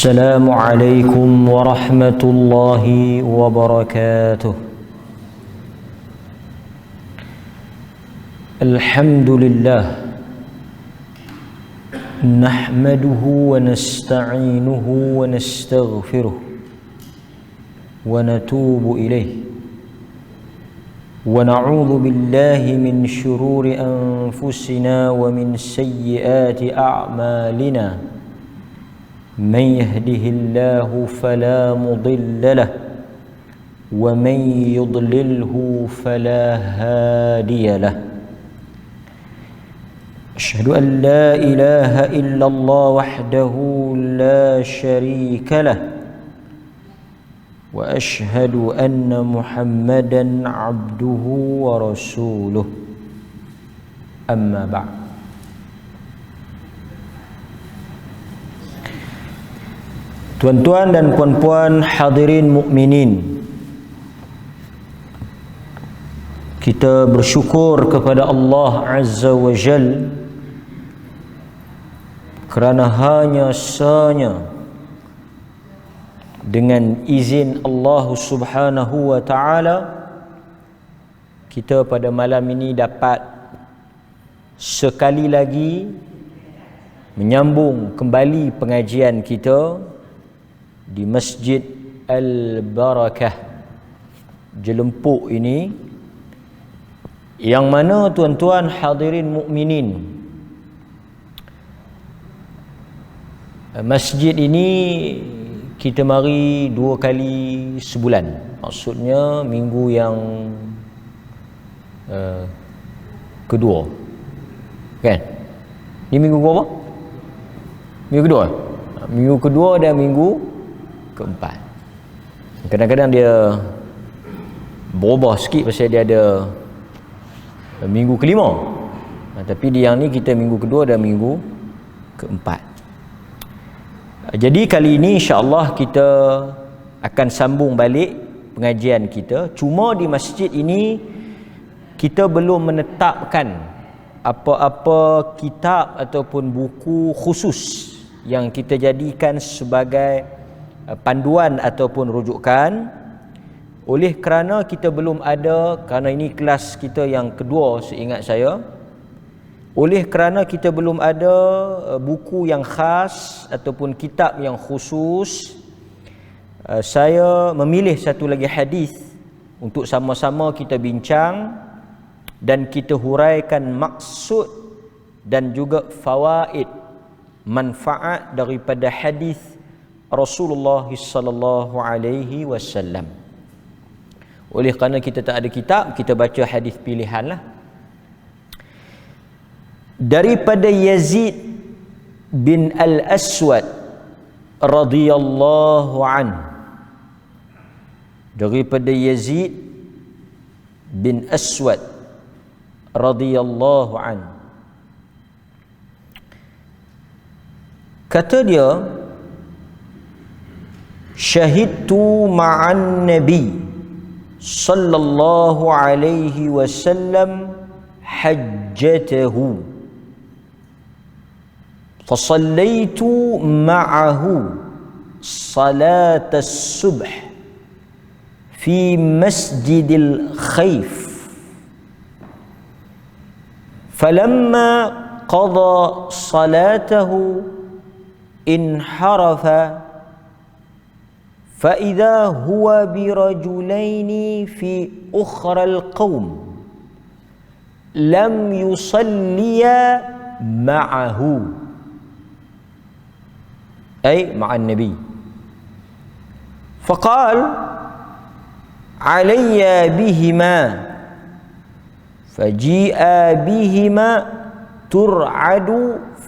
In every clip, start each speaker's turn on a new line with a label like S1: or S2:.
S1: السلام عليكم ورحمة الله وبركاته. الحمد لله نحمده ونستعينه ونستغفره ونتوب إليه ونعوذ بالله من شرور أنفسنا ومن سيئات أعمالنا. من يهده الله فلا مضل له ومن يضلله فلا هادي له. أشهد أن لا إله إلا الله وحده لا شريك له وأشهد أن محمدا عبده ورسوله. أما بعد. Tuan-tuan dan puan-puan hadirin mukminin, kita bersyukur kepada Allah Azza wa Jal kerana hanya sahanya dengan izin Allah Subhanahu wa Ta'ala kita pada malam ini dapat sekali lagi menyambung kembali pengajian kita di Masjid Al-Barakah Jelempuk ini, yang mana tuan-tuan hadirin mukminin, masjid ini kita mari 2 kali sebulan. Maksudnya minggu yang kedua, kan? Ini minggu berapa? Minggu kedua. Minggu kedua dan minggu keempat. Kadang-kadang dia berubah sikit pasal dia ada minggu kelima, tapi di yang ni kita minggu kedua dan minggu keempat. Jadi kali ini insya-Allah kita akan sambung balik pengajian kita. Cuma di masjid ini kita belum menetapkan apa-apa kitab ataupun buku khusus yang kita jadikan sebagai panduan ataupun rujukan. Oleh kerana kita belum ada, kerana ini kelas kita yang kedua seingat saya, oleh kerana kita belum ada buku yang khas ataupun kitab yang khusus, saya memilih satu lagi hadis untuk sama-sama kita bincang dan kita huraikan maksud dan juga fawaid, manfaat daripada hadis Rasulullah sallallahu alaihi wasallam. Oleh kerana kita tak ada kitab, kita baca hadis pilihanlah. Daripada Yazid bin Al-Aswad radhiyallahu anhu. Daripada Yazid bin Aswad radhiyallahu anhu. Kata dia, syahidtu ma'an nabi sallallahu alaihi wasallam hajjatahu fasallaitu ma'ahu salat as-subh fi masjidil khayf falamma qada salatahu inharafa فإذا هو برجلين في أخرى القوم لم يصليا معه، أي مع النبي، فقال علي بهما، فجيء بهما ترعد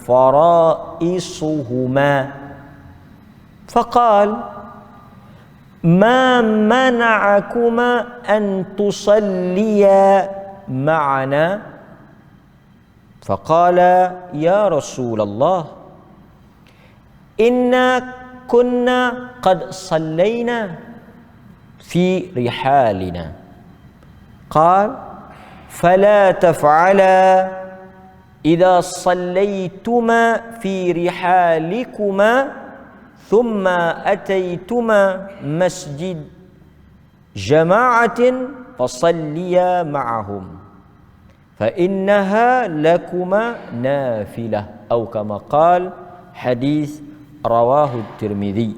S1: فرائصهما، فقال ما منعكما أن تصليا معنا؟ فقال يا رسول الله إنا كنا قد صلينا في رحالنا. قال فلا تفعلا إذا صليتما في رحالكما thumma ataituma masjid jama'atin fasalliya ma'ahum fa innaha lakuma nafilah atau kama qala hadis rawahu Tirmizi.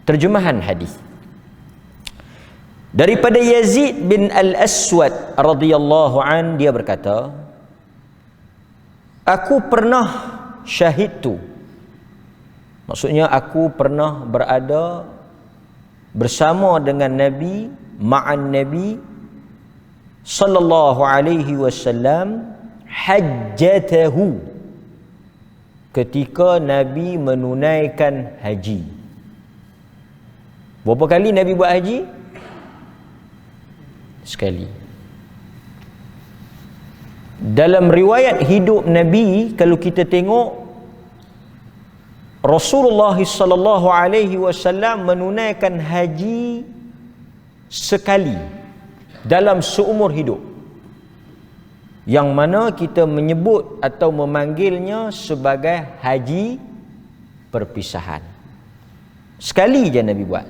S1: Terjemahan hadis daripada Yazid bin Al-Aswad radhiyallahu an, dia berkata, aku pernah syahidtu, maksudnya aku pernah berada bersama dengan Nabi, ma'an Nabi sallallahu alaihi wasallam hajjatahu, ketika Nabi menunaikan haji. Berapa kali Nabi buat haji? Sekali. Dalam riwayat hidup Nabi, kalau kita tengok, Rasulullah sallallahu alaihi wasallam menunaikan haji sekali dalam seumur hidup, yang mana kita menyebut atau memanggilnya sebagai haji perpisahan. Sekali je Nabi buat.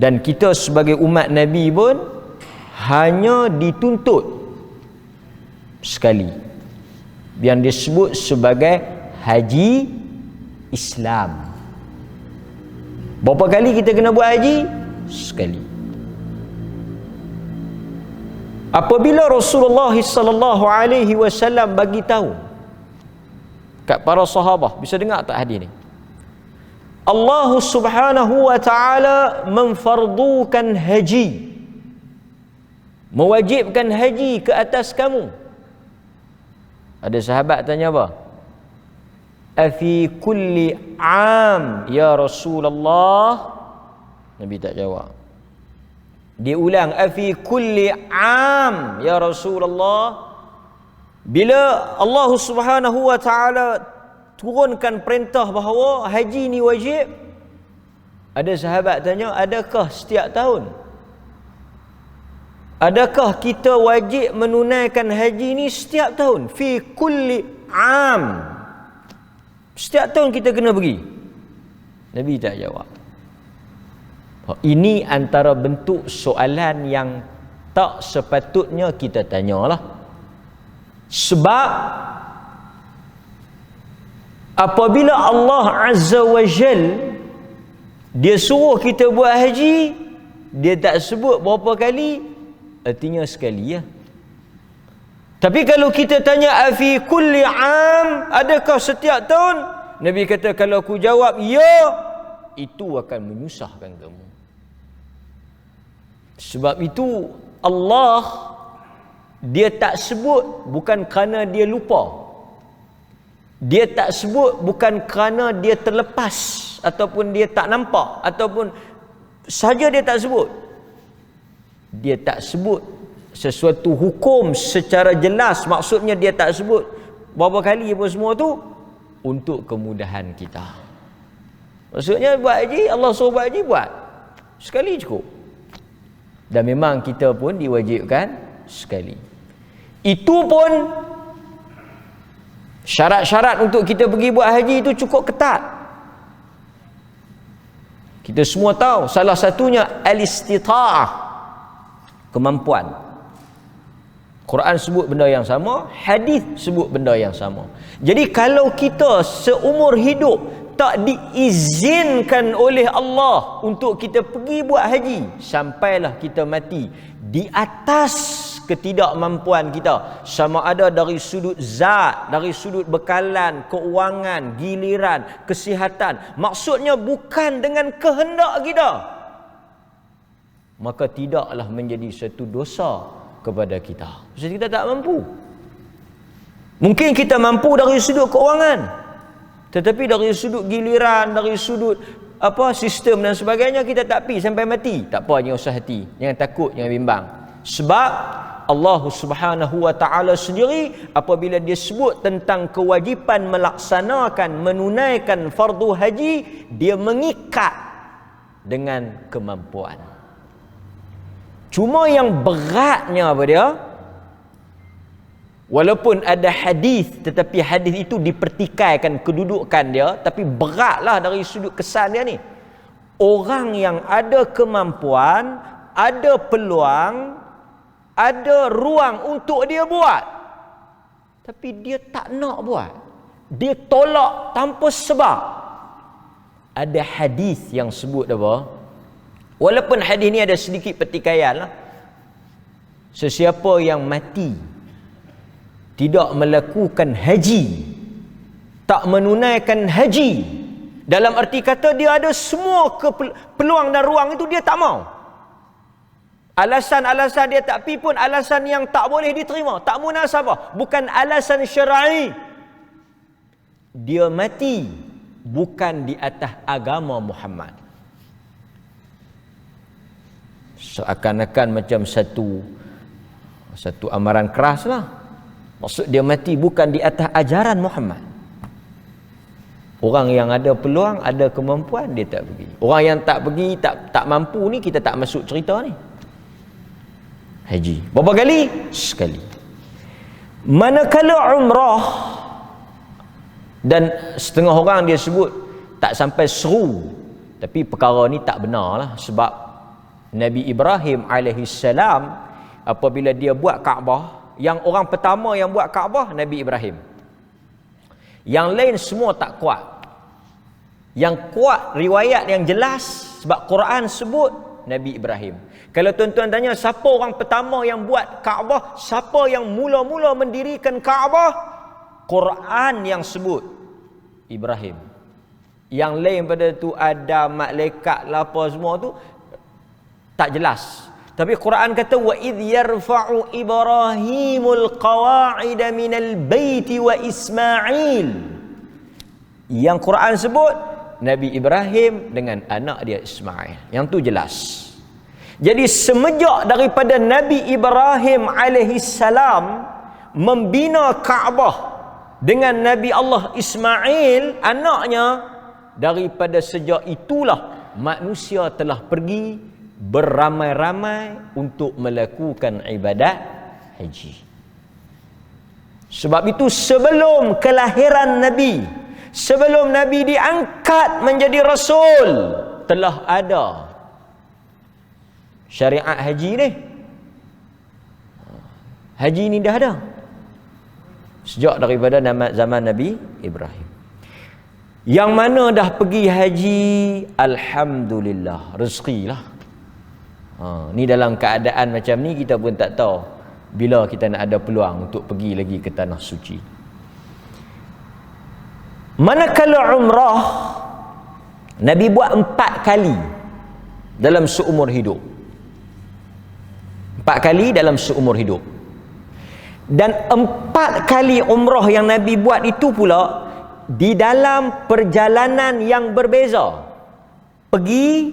S1: Dan kita sebagai umat Nabi pun hanya dituntut sekali, yang disebut sebagai haji Islam. Berapa kali kita kena buat haji? Sekali. Apabila Rasulullah sallallahu alaihi wasallam bagi tahu kat para sahabat, bisa dengar tak hadis ni? Allah Subhanahu wa taala memfardukan haji, mewajibkan haji ke atas kamu. Ada sahabat tanya apa? Afi kulli am ya Rasulullah? Nabi tak jawab. Dia ulang, afi kulli am ya Rasulullah. Bila Allah Subhanahu wa taala turunkan perintah bahawa haji ni wajib, ada sahabat tanya, adakah setiap tahun? Adakah kita wajib menunaikan haji ni setiap tahun? Fi kulli am. Setiap tahun kita kena pergi? Nabi tak jawab. Ini antara bentuk soalan yang tak sepatutnya kita tanyalah. Sebab apabila Allah Azza wa Jal dia suruh kita buat haji, dia tak sebut berapa kali, artinya sekali ya. Tapi kalau kita tanya afi kulli am, adakah setiap tahun? Nabi kata, kalau aku jawab ya, itu akan menyusahkan kamu. Sebab itu Allah dia tak sebut bukan kerana dia lupa. Dia tak sebut bukan kerana dia terlepas ataupun dia tak nampak ataupun saja dia tak sebut. Dia tak sebut sesuatu hukum secara jelas, maksudnya dia tak sebut berapa kali apa semua tu untuk kemudahan kita. Maksudnya buat haji, Allah suruh buat haji, buat sekali cukup. Dan memang kita pun diwajibkan sekali. Itu pun syarat-syarat untuk kita pergi buat haji itu cukup ketat. Kita semua tahu salah satunya al-istita'ah, kemampuan. Quran sebut benda yang sama, hadis sebut benda yang sama. Jadi kalau kita seumur hidup tak diizinkan oleh Allah untuk kita pergi buat haji, sampailah kita mati di atas ketidakmampuan kita, sama ada dari sudut zat, dari sudut bekalan, keuangan, giliran, kesihatan, maksudnya bukan dengan kehendak kita, maka tidaklah menjadi satu dosa kepada kita. Maksudnya kita tak mampu. Mungkin kita mampu dari sudut keuangan, tetapi dari sudut giliran, dari sudut sistem dan sebagainya, kita tak pi sampai mati. Tak apa, jangan usah hati, jangan takut, jangan bimbang. Sebab Allah Subhanahu wa taala sendiri apabila dia sebut tentang kewajipan melaksanakan, menunaikan fardu haji, dia mengikat dengan kemampuan. Cuma yang beratnya apa dia? Walaupun ada hadis, tetapi hadis itu dipertikaikan kedudukan dia, tapi beratlah dari sudut kesan dia ni. Orang yang ada kemampuan, ada peluang, ada ruang untuk dia buat, tapi dia tak nak buat. Dia tolak tanpa sebab. Ada hadis yang sebut apa? Walaupun hadis ni ada sedikit pertikaian lah. Sesiapa yang mati tidak melakukan haji, tak menunaikan haji, dalam arti kata dia ada semua peluang dan ruang itu, dia tak mau. Alasan-alasan dia tak pi pun alasan yang tak boleh diterima, tak munasabah, bukan alasan syar'i. Dia mati bukan di atas agama Muhammad. Seakan-akan macam satu amaran keras lah. Maksud dia mati bukan di atas ajaran Muhammad. Orang yang ada peluang, ada kemampuan, dia tak pergi. Orang yang tak pergi, tak mampu ni, kita tak masuk cerita ni. Haji berapa kali? Sekali. Manakala umrah, dan setengah orang dia sebut tak sampai seru, tapi perkara ni tak benar lah. Sebab Nabi Ibrahim alaihissalam, apabila dia buat Kaabah, yang orang pertama yang buat Kaabah Nabi Ibrahim. Yang lain semua tak kuat. Yang kuat riwayat yang jelas, sebab Quran sebut Nabi Ibrahim. Kalau tuan-tuan tanya siapa orang pertama yang buat Kaabah, siapa yang mula-mula mendirikan Kaabah, Quran yang sebut Ibrahim. Yang lain pada tu ada malaikat lah apa semua tu tak jelas. Tapi Quran kata wa idh yarfa'u Ibrahimul qawa'ida minal baiti wa Ismail. Yang Quran sebut Nabi Ibrahim dengan anak dia Ismail. Yang tu jelas. Jadi semenjak daripada Nabi Ibrahim alaihissalam membina Kaabah dengan Nabi Allah Ismail anaknya, daripada sejak itulah manusia telah pergi beramai-ramai untuk melakukan ibadat haji. Sebab itu sebelum kelahiran Nabi, sebelum Nabi diangkat menjadi Rasul, telah ada syariat haji ni. Haji ni dah ada sejak daripada zaman Nabi Ibrahim. Yang mana dah pergi haji, alhamdulillah, rezeki lah. Ni dalam keadaan macam ni kita pun tak tahu bila kita nak ada peluang untuk pergi lagi ke tanah suci. Manakala umrah, Nabi buat 4 kali dalam seumur hidup. 4 kali dalam seumur hidup. Dan 4 kali umrah yang Nabi buat itu pula di dalam perjalanan yang berbeza. Pergi,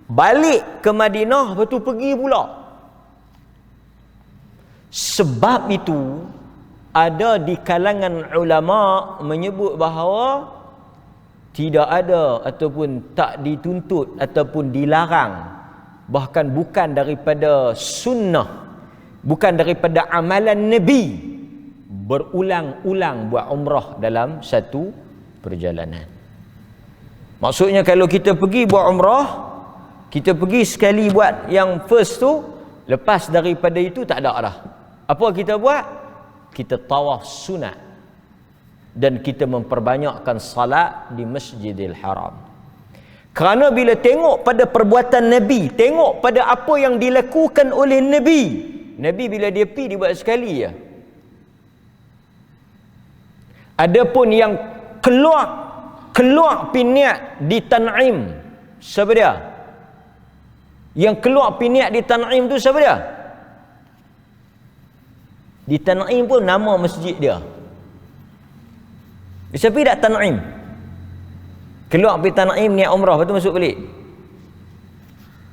S1: balik ke Madinah, lepas tu pergi pula. Sebab itu ada di kalangan ulama menyebut bahawa tidak ada ataupun tak dituntut ataupun dilarang, bahkan bukan daripada sunnah, bukan daripada amalan Nabi, berulang-ulang buat umrah dalam satu perjalanan. Maksudnya kalau kita pergi buat umrah, kita pergi sekali buat yang first tu, lepas daripada itu tak ada dah. Apa kita buat? Kita tawaf sunat dan kita memperbanyakkan salat di Masjidil Haram. Kerana bila tengok pada perbuatan Nabi, tengok pada apa yang dilakukan oleh Nabi, Nabi bila dia pergi dia buat sekali ya. Adapun yang keluar piniat di Tan'im, siapa dia? Yang keluar piniat di Tan'im tu siapa dia? Di Tan'im pun nama masjid dia. Siapa tak Tan'im? Keluar pergi Tan'im niat umrah, lepas tu masuk balik.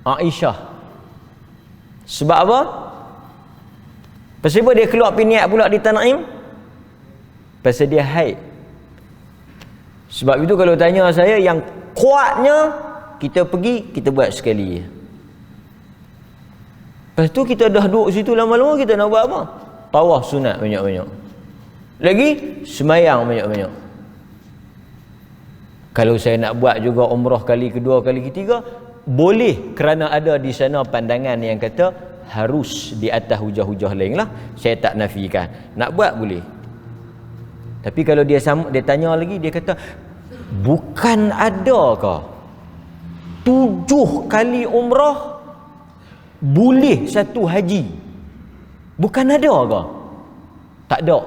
S1: Aisyah. Sebab apa? Pasal apa dia keluar pergi niat pula di Tan'im? Pasal dia haid. Sebab itu kalau tanya saya, yang kuatnya kita pergi, kita buat sekali. Lepas tu kita dah duduk situ lama-lama, kita nak buat apa? tawaf sunat banyak-banyak. Lagi semayang banyak-banyak. Kalau saya nak buat juga umrah kali kedua, kali ketiga, boleh, kerana ada di sana pandangan yang kata harus di atas hujah-hujah lain lah. Saya tak nafikan. Nak buat boleh. Tapi kalau dia tanya lagi, dia kata, bukan adakah 7 kali umrah boleh satu haji? Bukan ada ke? Tak ada.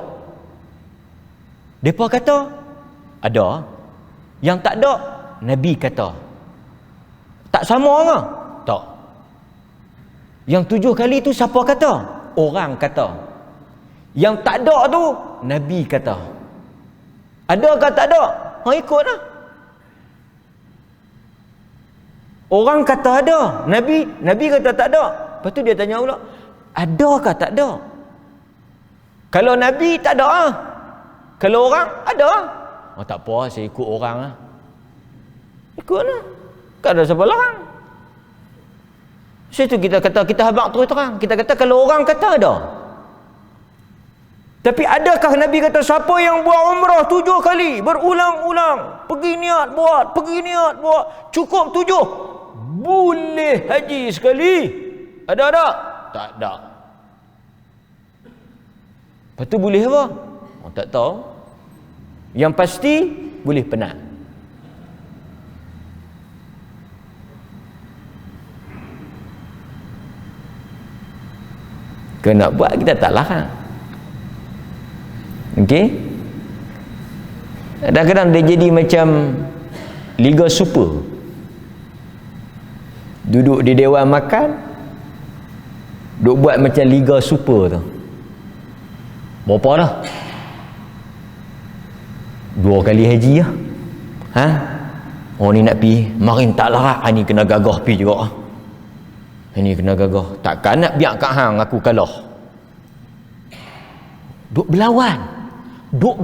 S1: Mereka kata ada. Yang tak ada, Nabi kata. Tak sama ke? Tak. Yang 7 kali tu siapa kata? Orang kata. Yang tak ada tu Nabi kata. Ada ke tak ada? Ikutlah. Orang kata ada, Nabi kata tak ada. Lepas tu dia tanya pula, ada ke tak ada? Kalau Nabi tak ada, kalau orang ada. Oh, tak apa, saya ikut orang lah. Ikutlah. Tak ada siapa larang. Situ kita kata, kita habaq terus terang. Kita kata kalau orang kata ada. Tapi adakah Nabi kata siapa yang buat umrah 7 kali berulang-ulang, pergi niat buat, cukup 7, boleh haji sekali? Ada tak? Tak ada. Lepas tu boleh apa? Oh, tak tahu. Yang pasti boleh penat. Kena buat, kita tak larang. Okey? Kadang-kadang dia jadi macam Liga Super. Duduk di dewan makan, duk buat macam Liga Super tu. Berapa dah? 2 kali haji lah. Oh ni nak pergi, marin tak larat, ni kena gagah pergi juga. Ini kena gagah. Takkan nak biar kat hang aku kalah. Duk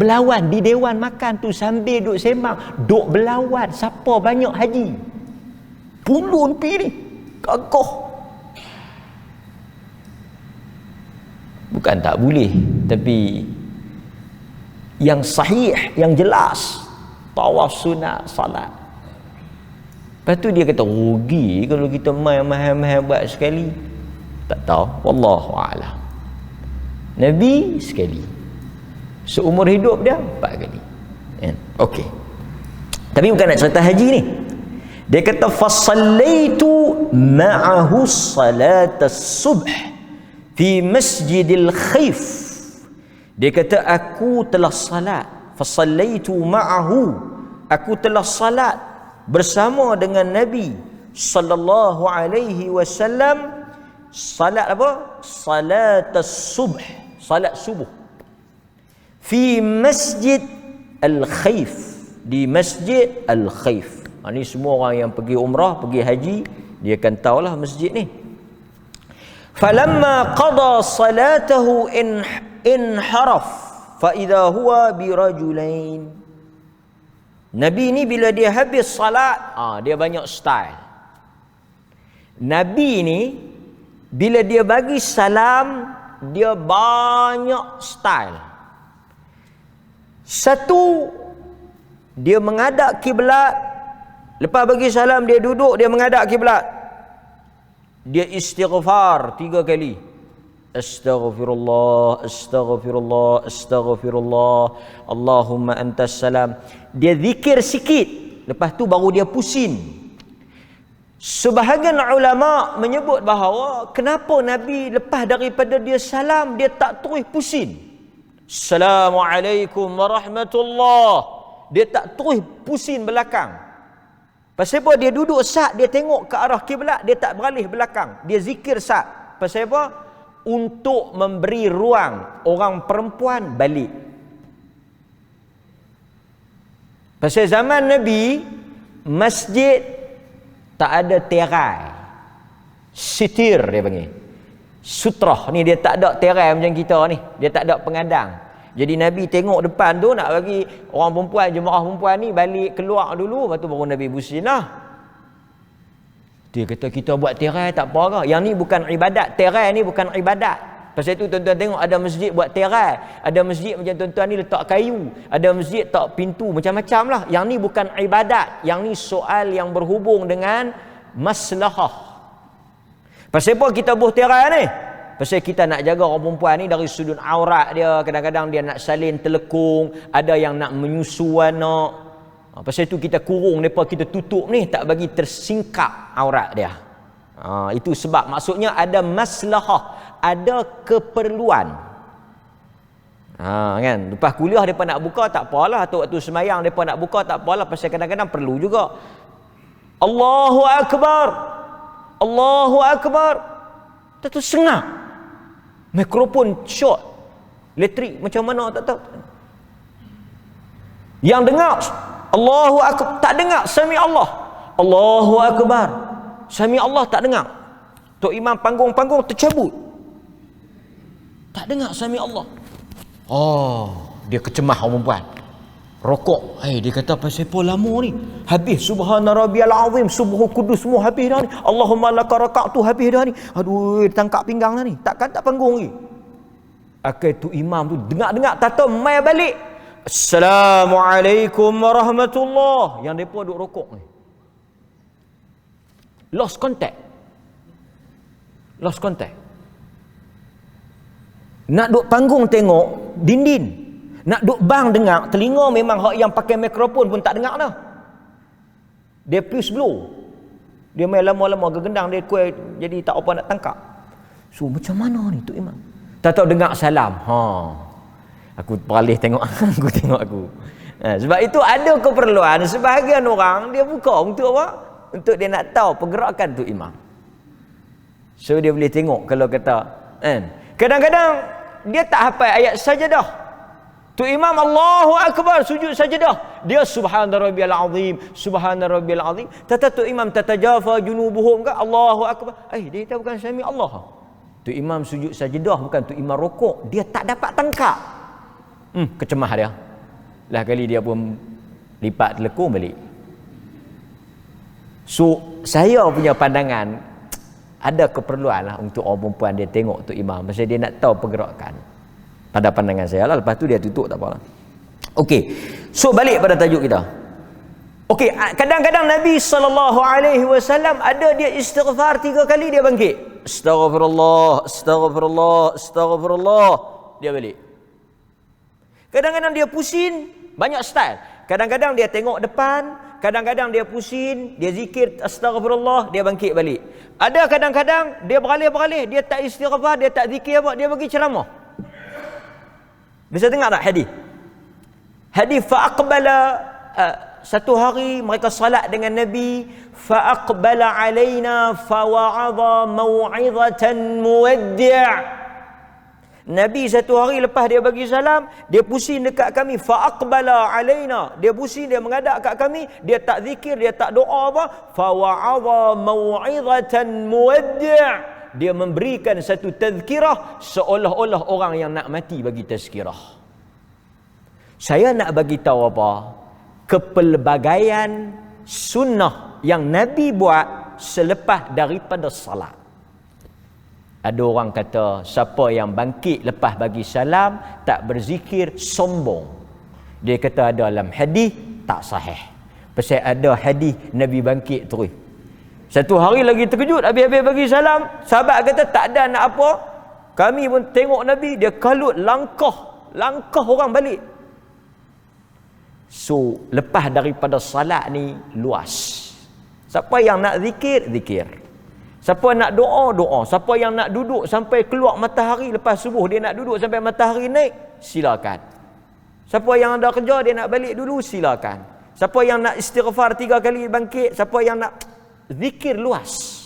S1: berlawan di dewan makan tu sambil duk sembang, duk berlawan siapa banyak haji. Pulun pi ni. Gagah. Bukan tak boleh, tapi yang sahih, yang jelas, tawaf sunat salat. Lepas tu dia kata rugi kalau kita mahal-mahal buat sekali. Tak tahu, wallahu a'lam. Nabi sekali. Seumur hidup dia 4 kali. Okey. Tapi bukan nak cerita haji ni. Dia kata fasallaitu ma'ahu salat as-subh fi Masjidil Khaif. Dia kata aku telah salat, fasallaitu ma'ahu, aku telah salat bersama dengan Nabi sallallahu alaihi wasallam. Salat apa? Salat as-subh, salat subuh. Fi Masjid Al-Khaif, di Masjid Al-Khaif. Ini semua orang yang pergi umrah, pergi haji, dia akan tahulah masjid ni. Falamma qada salatahu inharaf fa idza huwa birajulain. Nabi ni bila dia habis salat, dia banyak style. Nabi ni bila dia bagi salam, dia banyak style. Satu, dia menghadap kiblat. Lepas bagi salam, dia duduk, dia menghadap kiblat. Dia istighfar 3 kali. Astaghfirullah, astaghfirullah, astaghfirullah, Allahumma antas salam. Dia zikir sikit, lepas tu baru dia pusing. Sebahagian ulama menyebut bahawa kenapa Nabi lepas daripada dia salam, dia tak terus pusing. Assalamualaikum warahmatullahi. Dia tak terus pusing belakang. Pasal apa? Dia duduk sat, dia tengok ke arah kiblat, dia tak beralih belakang. Dia zikir sat. Pasal apa? Untuk memberi ruang orang perempuan balik. Pasal zaman Nabi, masjid tak ada tirai. Sitir dia panggil. Sutrah ni dia tak ada tirai macam kita ni. Dia tak ada pengadang. Jadi Nabi tengok depan tu nak bagi orang perempuan, jemaah perempuan ni balik keluar dulu, lepas tu baru Nabi pusing lah. Dia kata kita buat tirai tak apa ke? Yang ni bukan ibadat. Tirai ni bukan ibadat. Pasal itu tuan-tuan tengok ada masjid buat terai, ada masjid macam tuan-tuan ni letak kayu, ada masjid tak pintu macam-macam lah. Yang ni bukan ibadat, yang ni soal yang berhubung dengan maslahah. Pasal apa kita buat terai ni? Pasal kita nak jaga orang perempuan ni dari sudut aurat dia. Kadang-kadang dia nak salin telekung, ada yang nak menyusu anak. Pasal itu kita kurung mereka, kita tutup ni, tak bagi tersingkap aurat dia. Itu sebab maksudnya ada maslahah, ada keperluan. Kan, lepas kuliah depa nak buka tak apalah, atau waktu semayang depa nak buka tak apalah, pasal kadang-kadang perlu juga. Allahu akbar, Allahu akbar, tu sengak, mikrofon short, elektrik macam mana tak tahu. Yang dengar Allahu akbar, tak dengar sami Allah, Allahu akbar, sami Allah tak dengar. Tok imam panggung-panggung tercabut, tak dengar sami Allah. Dia kecemah orang perempuan. Rokok. Dia kata pasal apa lama ni? Habis subhana rabbiyal azim, subuh kudus semua habis dah ni. Allahumma laka raka'tu habis dah ni. Aduh, tangkap pinggang dah ni. Takkan tak panggung lagi. Tu imam tu dengar-dengar tata mai balik. Assalamualaikum warahmatullahi. Yang depa duk rokok ni. Lost contact. Lost contact. Nak duk panggung tengok din-din. Nak duk bang dengar, telinga memang hak yang pakai mikrofon pun tak dengar dah. Dia plus blow. Dia main lama-lama gegendang dia kuih, jadi tak apa nak tangkap. So macam mana ni tu imam? Tak tahu dengar salam. Aku beralih tengok aku tengok aku. Sebab itu ada keperluan sebahagian orang dia buka untuk apa? Untuk dia nak tahu pergerakan tu imam. So dia boleh tengok kalau kata kadang-kadang dia tak hafal ayat sajadah. Tu imam Allahu akbar sujud sajadah, dia subhana rabbiyal azim, subhana rabbiyal azim. Tu imam tatajafa junubuhum ke Allahu akbar. Dia tahu bukan sami Allah. Tu imam sujud sajadah, bukan tu imam rokok. Dia tak dapat tangkap. Kecemah dia. Lah kali dia pun lipat telekung balik. So saya punya pandangan, ada keperluan lah untuk orang perempuan dia tengok tu imam, pasal dia nak tahu pergerakan. Pada pandangan saya lah. Lepas tu dia tutup tak apalah. Okey, so balik pada tajuk kita. Okey, kadang-kadang Nabi SAW ada dia istighfar 3 kali dia bangkit. Astaghfirullah, astaghfirullah, astaghfirullah, dia balik. Kadang-kadang dia pusing, banyak style. Kadang-kadang dia tengok depan, kadang-kadang dia pusing, dia zikir astaghfirullah, dia bangkit balik. Ada kadang-kadang dia beralih-beralih, dia tak istighfar, dia tak zikir apa, dia bagi ceramah. Bisa dengar tak hadis? Hadis fa'aqbala, satu hari mereka salat dengan Nabi, fa'aqbala alaina fawa'adha maw'izatan muwaddi'. Nabi satu hari lepas dia bagi salam, dia pusing dekat kami, fa'aqbala alaina, dia pusing, dia menghadap kat kami, dia tak zikir, dia tak doa apa, fawa'adha maw'izatan muwaddi'. Dia memberikan satu tazkirah seolah-olah orang yang nak mati bagi tazkirah. Saya nak bagi tahu apa? Kepelbagaian sunnah yang Nabi buat selepas daripada salat. Ada orang kata siapa yang bangkit lepas bagi salam tak berzikir sombong. Dia kata ada dalam hadis tak sahih. Pasal ada hadis Nabi bangkit terus. Satu hari lagi terkejut, habis-habis bagi salam, sahabat kata tak ada nak apa. Kami pun tengok Nabi, dia kalut langkah orang balik. So lepas daripada salat ni luas. Siapa yang nak zikir, zikir. Siapa nak doa, doa. Siapa yang nak duduk sampai keluar matahari lepas subuh, dia nak duduk sampai matahari naik, silakan. Siapa yang ada kerja, dia nak balik dulu, silakan. Siapa yang nak istighfar 3 kali bangkit, siapa yang nak zikir luas.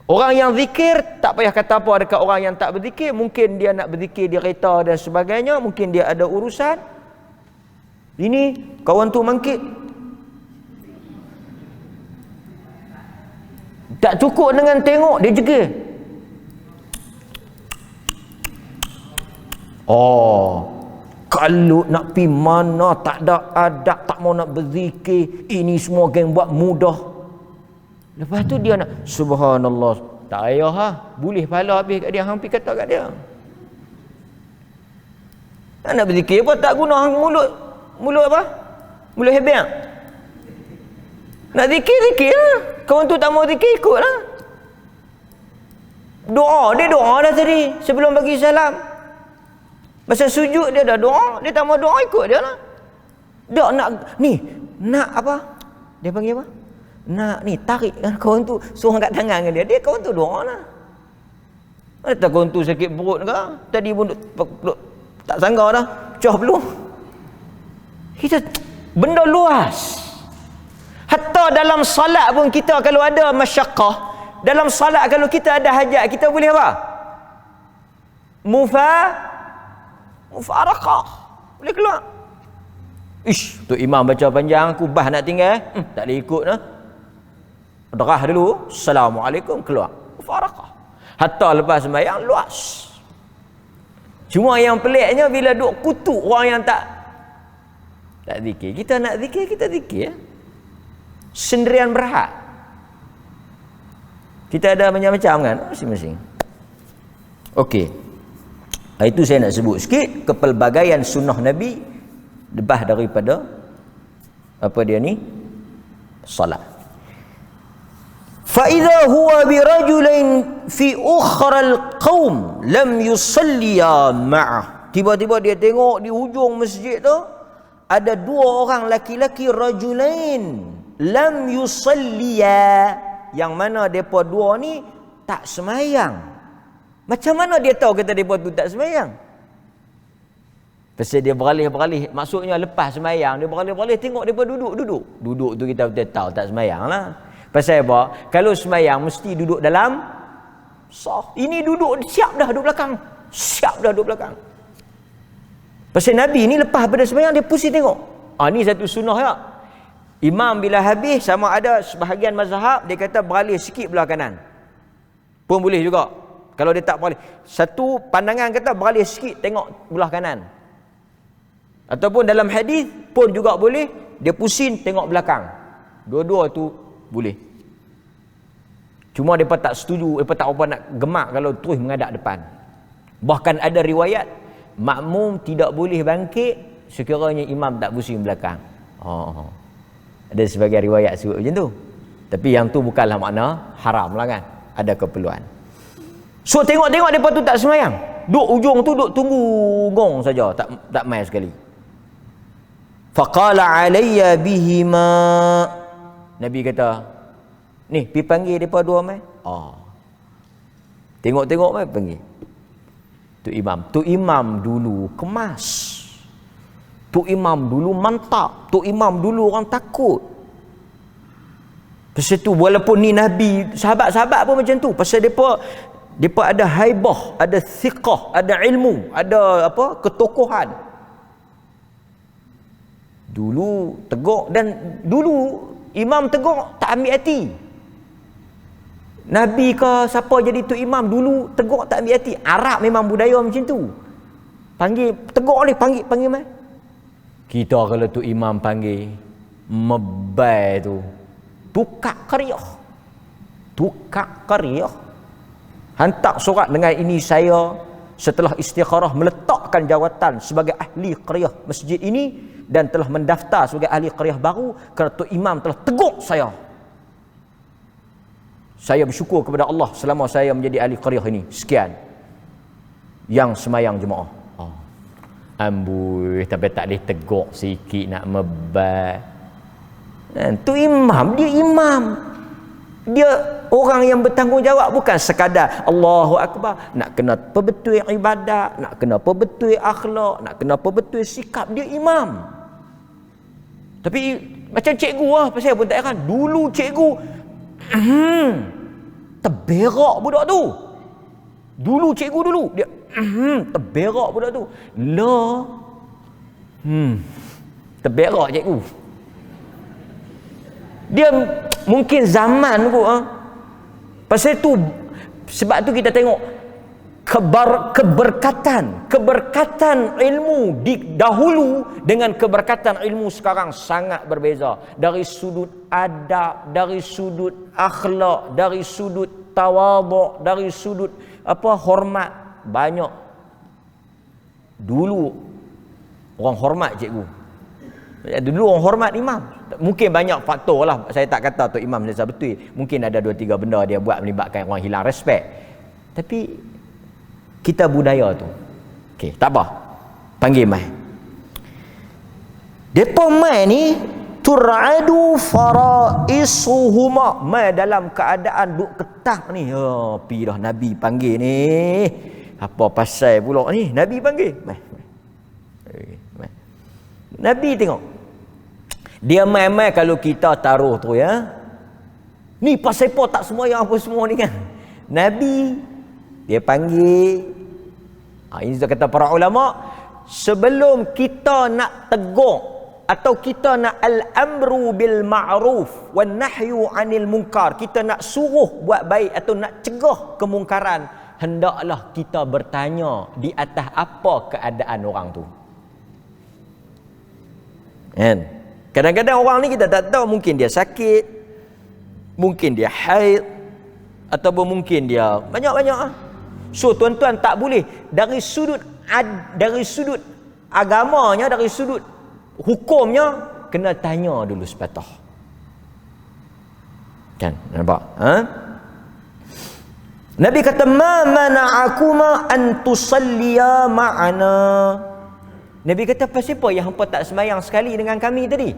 S1: Orang yang zikir tak payah kata apa dekat orang yang tak berzikir. Mungkin dia nak berzikir di kereta dan sebagainya, mungkin dia ada urusan. Ini kawan tu bangkit, tak cukup dengan tengok, dia jegil. Kalau nak pi mana tak ada adab, tak mau nak berzikir, ini semua geng buat mudah. Lepas tu dia nak subhanallah, Tak payah lah. Boleh pahala habis kat dia. Hampir kata kat dia. Tak nak berzikir pun tak guna mulut apa? Mulut hebang. Nak zikir lah. Kawan tu tak mau zikir, ikut lah. Doa dah tadi sebelum bagi salam. Masa sujud dia dah doa, dia tak mau doa, ikut dia lah. Dia nak apa? Dia panggil apa? Nak ni tarik kan kawan tu, suruh angkat tangan dengan dia kawan tu doa lah. Ada kawan tu sakit perut ke? Tadi pun tak sangka dah, pecah peluh. Kita benda luas. Hatta dalam salat pun kita kalau ada masyaqqah, dalam salat kalau kita ada hajat, kita boleh apa? Mufaraqah. Boleh keluar. Tu imam baca panjang, aku bah nak tinggal, tak boleh ikut dah. Derah dulu, Assalamualaikum, keluar. Mufaraqah. Hatta lepas sembahyang luas. Cuma yang peliknya bila duk kutuk orang yang tak zikir. Kita nak zikir, kita zikir. Sendirian berhak. Kita ada macam-macam kan masing-masing. Okey. Itu saya nak sebut sikit kepelbagaian sunnah Nabi lebah daripada apa dia ni? Salat. Fa idza huwa bi rajulain fi ukhral qaum lam yusalliya ma'ah. Tiba-tiba dia tengok di hujung masjid tu ada dua orang laki-laki rajulain lam yusalliya, yang mana depa dua ni tak semayang. Macam mana dia tahu kata depa tu tak semayang? Pasal dia beralih-beralih, maksudnya lepas semayang dia beralih-beralih tengok depa duduk tu kita betul tahu tak semayang lah. Pasal apa? Kalau semayang mesti duduk dalam saf. Ini duduk siap dah duduk belakang. Pasal Nabi ni lepas pada semayang dia pusing tengok. Ni satu sunnah ya. Imam bila habis, sama ada sebahagian mazhab dia kata beralih sikit belah kanan pun boleh juga. Kalau dia tak beralih, satu pandangan kata beralih sikit tengok belah kanan, ataupun dalam hadis pun juga boleh dia pusing tengok belakang. Dua-dua tu boleh. Cuma mereka tak setuju, mereka tak apa nak gemak kalau terus menghadap depan. Bahkan ada riwayat makmum tidak boleh bangkit sekiranya imam tak pusing belakang. Ada sebagai riwayat sebut macam tu. Tapi yang tu bukanlah makna haram lah kan. Ada keperluan. So tengok-tengok mereka tu tak semayang. Duk ujung tu duk tunggu gong saja, tak main sekali. Faqala alayya bihima. Nabi kata, ni pergi panggil mereka dua mai. Tengok-tengok mai panggil. Tu imam dulu kemas. Tu imam dulu mantap. Tu imam dulu orang takut. Pasal tu walaupun ni Nabi, sahabat-sahabat pun macam tu. Pasal depa ada haibah, ada thiqah, ada ilmu, ada apa? Ketokohan. Dulu tegur, dan dulu imam tegur tak ambil hati. Nabi ke siapa jadi tu imam dulu tegur tak ambil hati. Arab memang budaya macam tu. Panggil tegur ni, panggil mai. Kita kalau tu imam panggil mebai tu tukak qariah. Hantar surat dengan ini saya setelah istikharah meletakkan jawatan sebagai ahli qaryah masjid ini dan telah mendaftar sebagai ahli qaryah baru kerana tu imam telah tegur saya. Saya bersyukur kepada Allah selama saya menjadi ahli qaryah ini. Sekian yang semayang jemaah. Amboi, tapi tak boleh tegur sikit nak mebat. Tu imam, dia orang yang bertanggungjawab, bukan sekadar Allahu Akbar, nak kena perbetul ibadat, nak kena perbetul akhlak, nak kena perbetul sikap. Dia imam. Tapi macam cikgu lah, pasal pun tak heran. Dulu cikgu terberak budak tu. Dulu cikgu dia terberak budak tu. Terberak cikgu. Dia mungkin zaman kot pasal tu, sebab tu kita tengok keberkatan ilmu di dahulu dengan keberkatan ilmu sekarang sangat berbeza. Dari sudut adab, dari sudut akhlak, dari sudut tawaduk, dari sudut hormat. Banyak dulu orang hormat cikgu. Dulu orang hormat imam. Mungkin banyak faktor lah. Saya tak kata Tok Imam saya betul. Mungkin ada 2-3 benda dia buat melibatkan orang hilang respect. Tapi kita budaya tu. Okey, tak apa. Panggil mai. Depa mai ni tur'adu faraisuhuma. Mai dalam keadaan duk ketah ni. Pi dah Nabi panggil ni. Apa pasal pula ni? Nabi panggil. Mai. Nabi tengok. Dia mai-mai kalau kita taruh tu ya. Ni pasal apa tak sembahyang apa semua ni kan. Nabi dia panggil. Ini sudah kata para ulama, sebelum kita nak tegur atau kita nak al-amru bil ma'ruf wan nahyu 'anil munkar, kita nak suruh buat baik atau nak cegah kemungkaran, hendaklah kita bertanya di atas apa keadaan orang tu. Kan? Kadang-kadang orang ni kita tak tahu, mungkin dia sakit, mungkin dia haid, ataupun mungkin dia banyak-banyak. So tuan-tuan tak boleh dari sudut agamanya, dari sudut hukumnya, kena tanya dulu sepatah. Kan? Nampak? Nabi kata, ma mana'akuma an tusalliya ma'ana. Nabi kata, pasal apa yang hampa tak sembahyang sekali dengan kami tadi?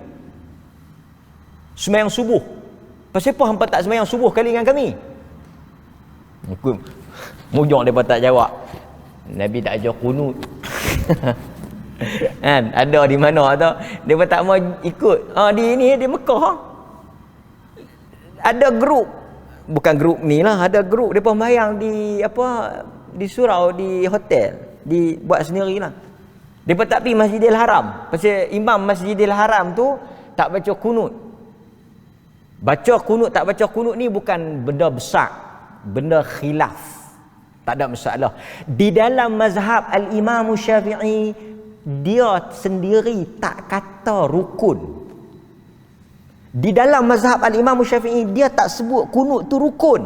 S1: Sembahyang subuh. Pasal apa hampa tak sembahyang subuh kali dengan kami? Mujur mereka tak jawab. Nabi tak ajar kunut. Kan? Ada di mana tu? Mereka tak mau ikut. Di Mekah. Ada grup. Bukan grup ni lah. Ada grup mereka sembahyang di surau, di hotel. Buat sendiri lah. Mereka tak pergi Masjidil Haram. Pasal imam Masjidil Haram tu tak baca kunut. Baca kunut tak baca kunut ni bukan benda besar, benda khilaf. Tak ada masalah. Di dalam mazhab Al-Imam Syafi'i, dia sendiri tak kata rukun. Di dalam mazhab Al-Imam Syafi'i, dia tak sebut kunut tu rukun.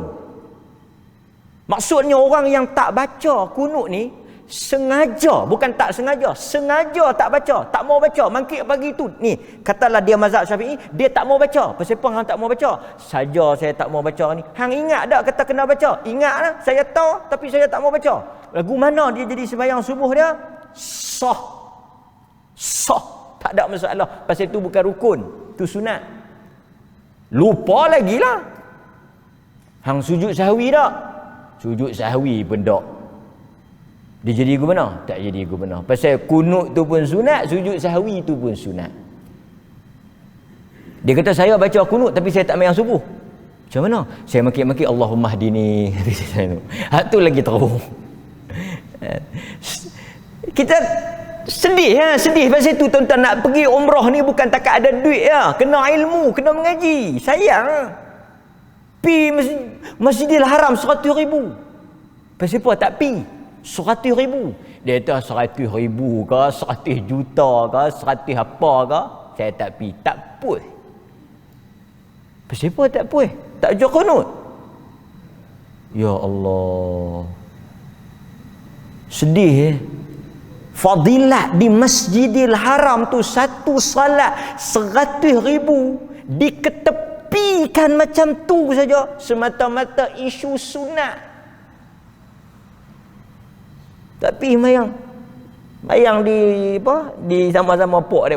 S1: Maksudnya orang yang tak baca kunut ni sengaja, bukan tak sengaja, sengaja tak baca, tak mau baca, mangkit pagi tu. Ni, katalah dia mazhab Syafi'i, dia tak mau baca. Pasal apa hang tak mau baca? Saja saya tak mau baca ni. Hang ingat tak kata kena baca? Ingat lah, saya tahu tapi saya tak mau baca. Lagu mana dia jadi sembahyang subuh dia? Sah. Tak ada masalah. Pasal tu bukan rukun, tu sunat. Lupa lagi lah. Hang sujud sahwi tak? Sujud sahwi pun tak. Dia jadi gubernur? Tak jadi gubernur. Pasal kunut tu pun sunat, sujud sahwi tu pun sunat. Dia kata saya baca kunut tapi saya tak sembahyang subuh. Macam mana? Saya maki-maki Allahumma hdini. Tu lagi teruk. Kita sedih sedih pasal tu tuan-tuan. Nak pergi umrah ni bukan takat ada duit ya. Kena ilmu, kena mengaji. Sayang. Pi Masjidil Haram 100,000. Pasal apa tak pi? 100,000. Dia kata 100,000 ke, 100 juta ke, 100 apa ke, saya tak pi. Tak puas. Pasal apa tak puas? Tak baca kunut. Ya Allah. Sedih Fadilat di Masjidil Haram tu satu salat 100,000 diketepikan macam tu saja semata-mata isu sunat. Tapi mayang di sama-sama pok dia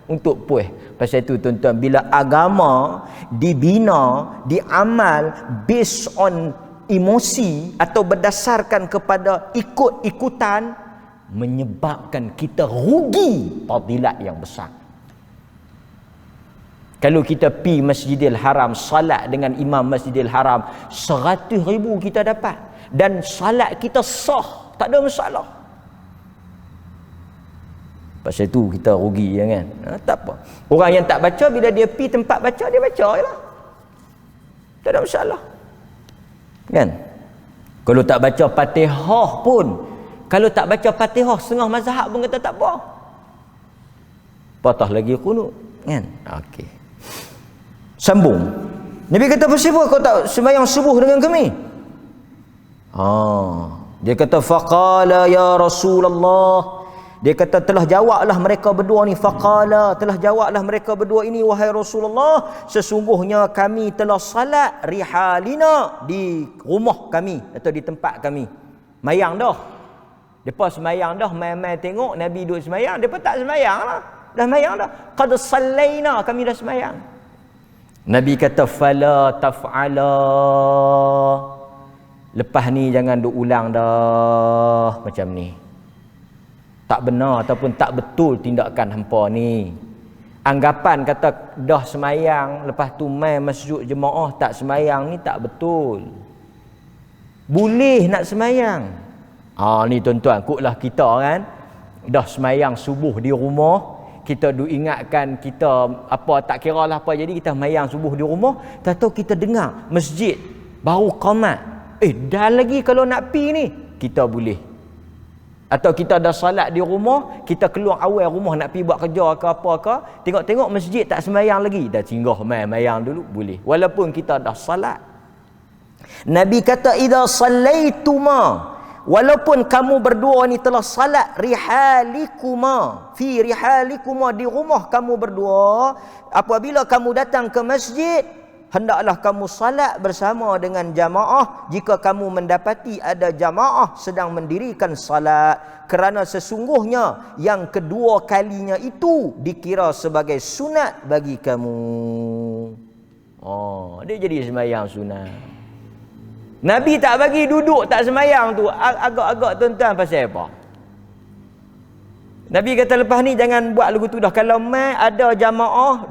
S1: untuk puas. Pasal itu tuan-tuan, bila agama dibina, diamal based on emosi atau berdasarkan kepada ikut-ikutan, menyebabkan kita rugi fadilat yang besar. Kalau kita pi Masjidil Haram, salat dengan imam Masjidil Haram, 100,000 kita dapat. Dan salat kita sah, tak ada masalah. Pasal itu kita rugi kan. Tak apa. Orang yang tak baca, bila dia pi tempat baca, dia baca je lah. Tak ada masalah. Kan? Kalau tak baca Fatihah pun, kalau tak baca Fatihah, setengah mazhab pun kata tak apa. Patah lagi kunut. Kan? Okey. Sambung. Nabi kata, pasal apa kau tak sembahyang subuh dengan kami? Dia kata faqala ya Rasulullah. Dia kata telah jawablah mereka berdua ni, faqala, telah jawablah mereka berdua ini, wahai Rasulullah, sesungguhnya kami telah salat rihalina, di rumah kami atau di tempat kami. Mayang dah. Depa semayang dah, mai-mai tengok Nabi duduk semayang, depa tak semayang lah. Dah semayang dah. Qad sallaina, kami dah semayang. Nabi kata fala taf'ala. Lepas ni jangan duk ulang dah macam ni. Tak benar ataupun tak betul tindakan hampa ni. Anggapan kata dah semayang, lepas tu mai masjid jemaah tak semayang ni tak betul. Boleh nak semayang. Ni tuan-tuan, kutlah kita kan dah semayang subuh di rumah, kita duk ingatkan kita apa tak kira lah apa, jadi kita semayang subuh di rumah, tak tahu kita dengar masjid baru qamat. Dah lagi kalau nak pi ni kita boleh. Atau kita dah salat di rumah, kita keluar awal rumah nak pergi buat kerja ke apa ke, tengok-tengok masjid tak semayang lagi, dah singgah mayang dulu, boleh. Walaupun kita dah salat. Nabi kata idza sallaituma, walaupun kamu berdua ni telah salat rihalikuma, fi rihalikuma, di rumah kamu berdua, apabila kamu datang ke masjid, hendaklah kamu salat bersama dengan jamaah jika kamu mendapati ada jamaah sedang mendirikan salat, kerana sesungguhnya yang kedua kalinya itu dikira sebagai sunat bagi kamu. Dia jadi sembahyang sunat. Nabi tak bagi duduk tak sembahyang tu agak-agak tuan-tuan pasal apa? Nabi kata lepas ni jangan buat lagu tu dah. Kalau mai ada jamaah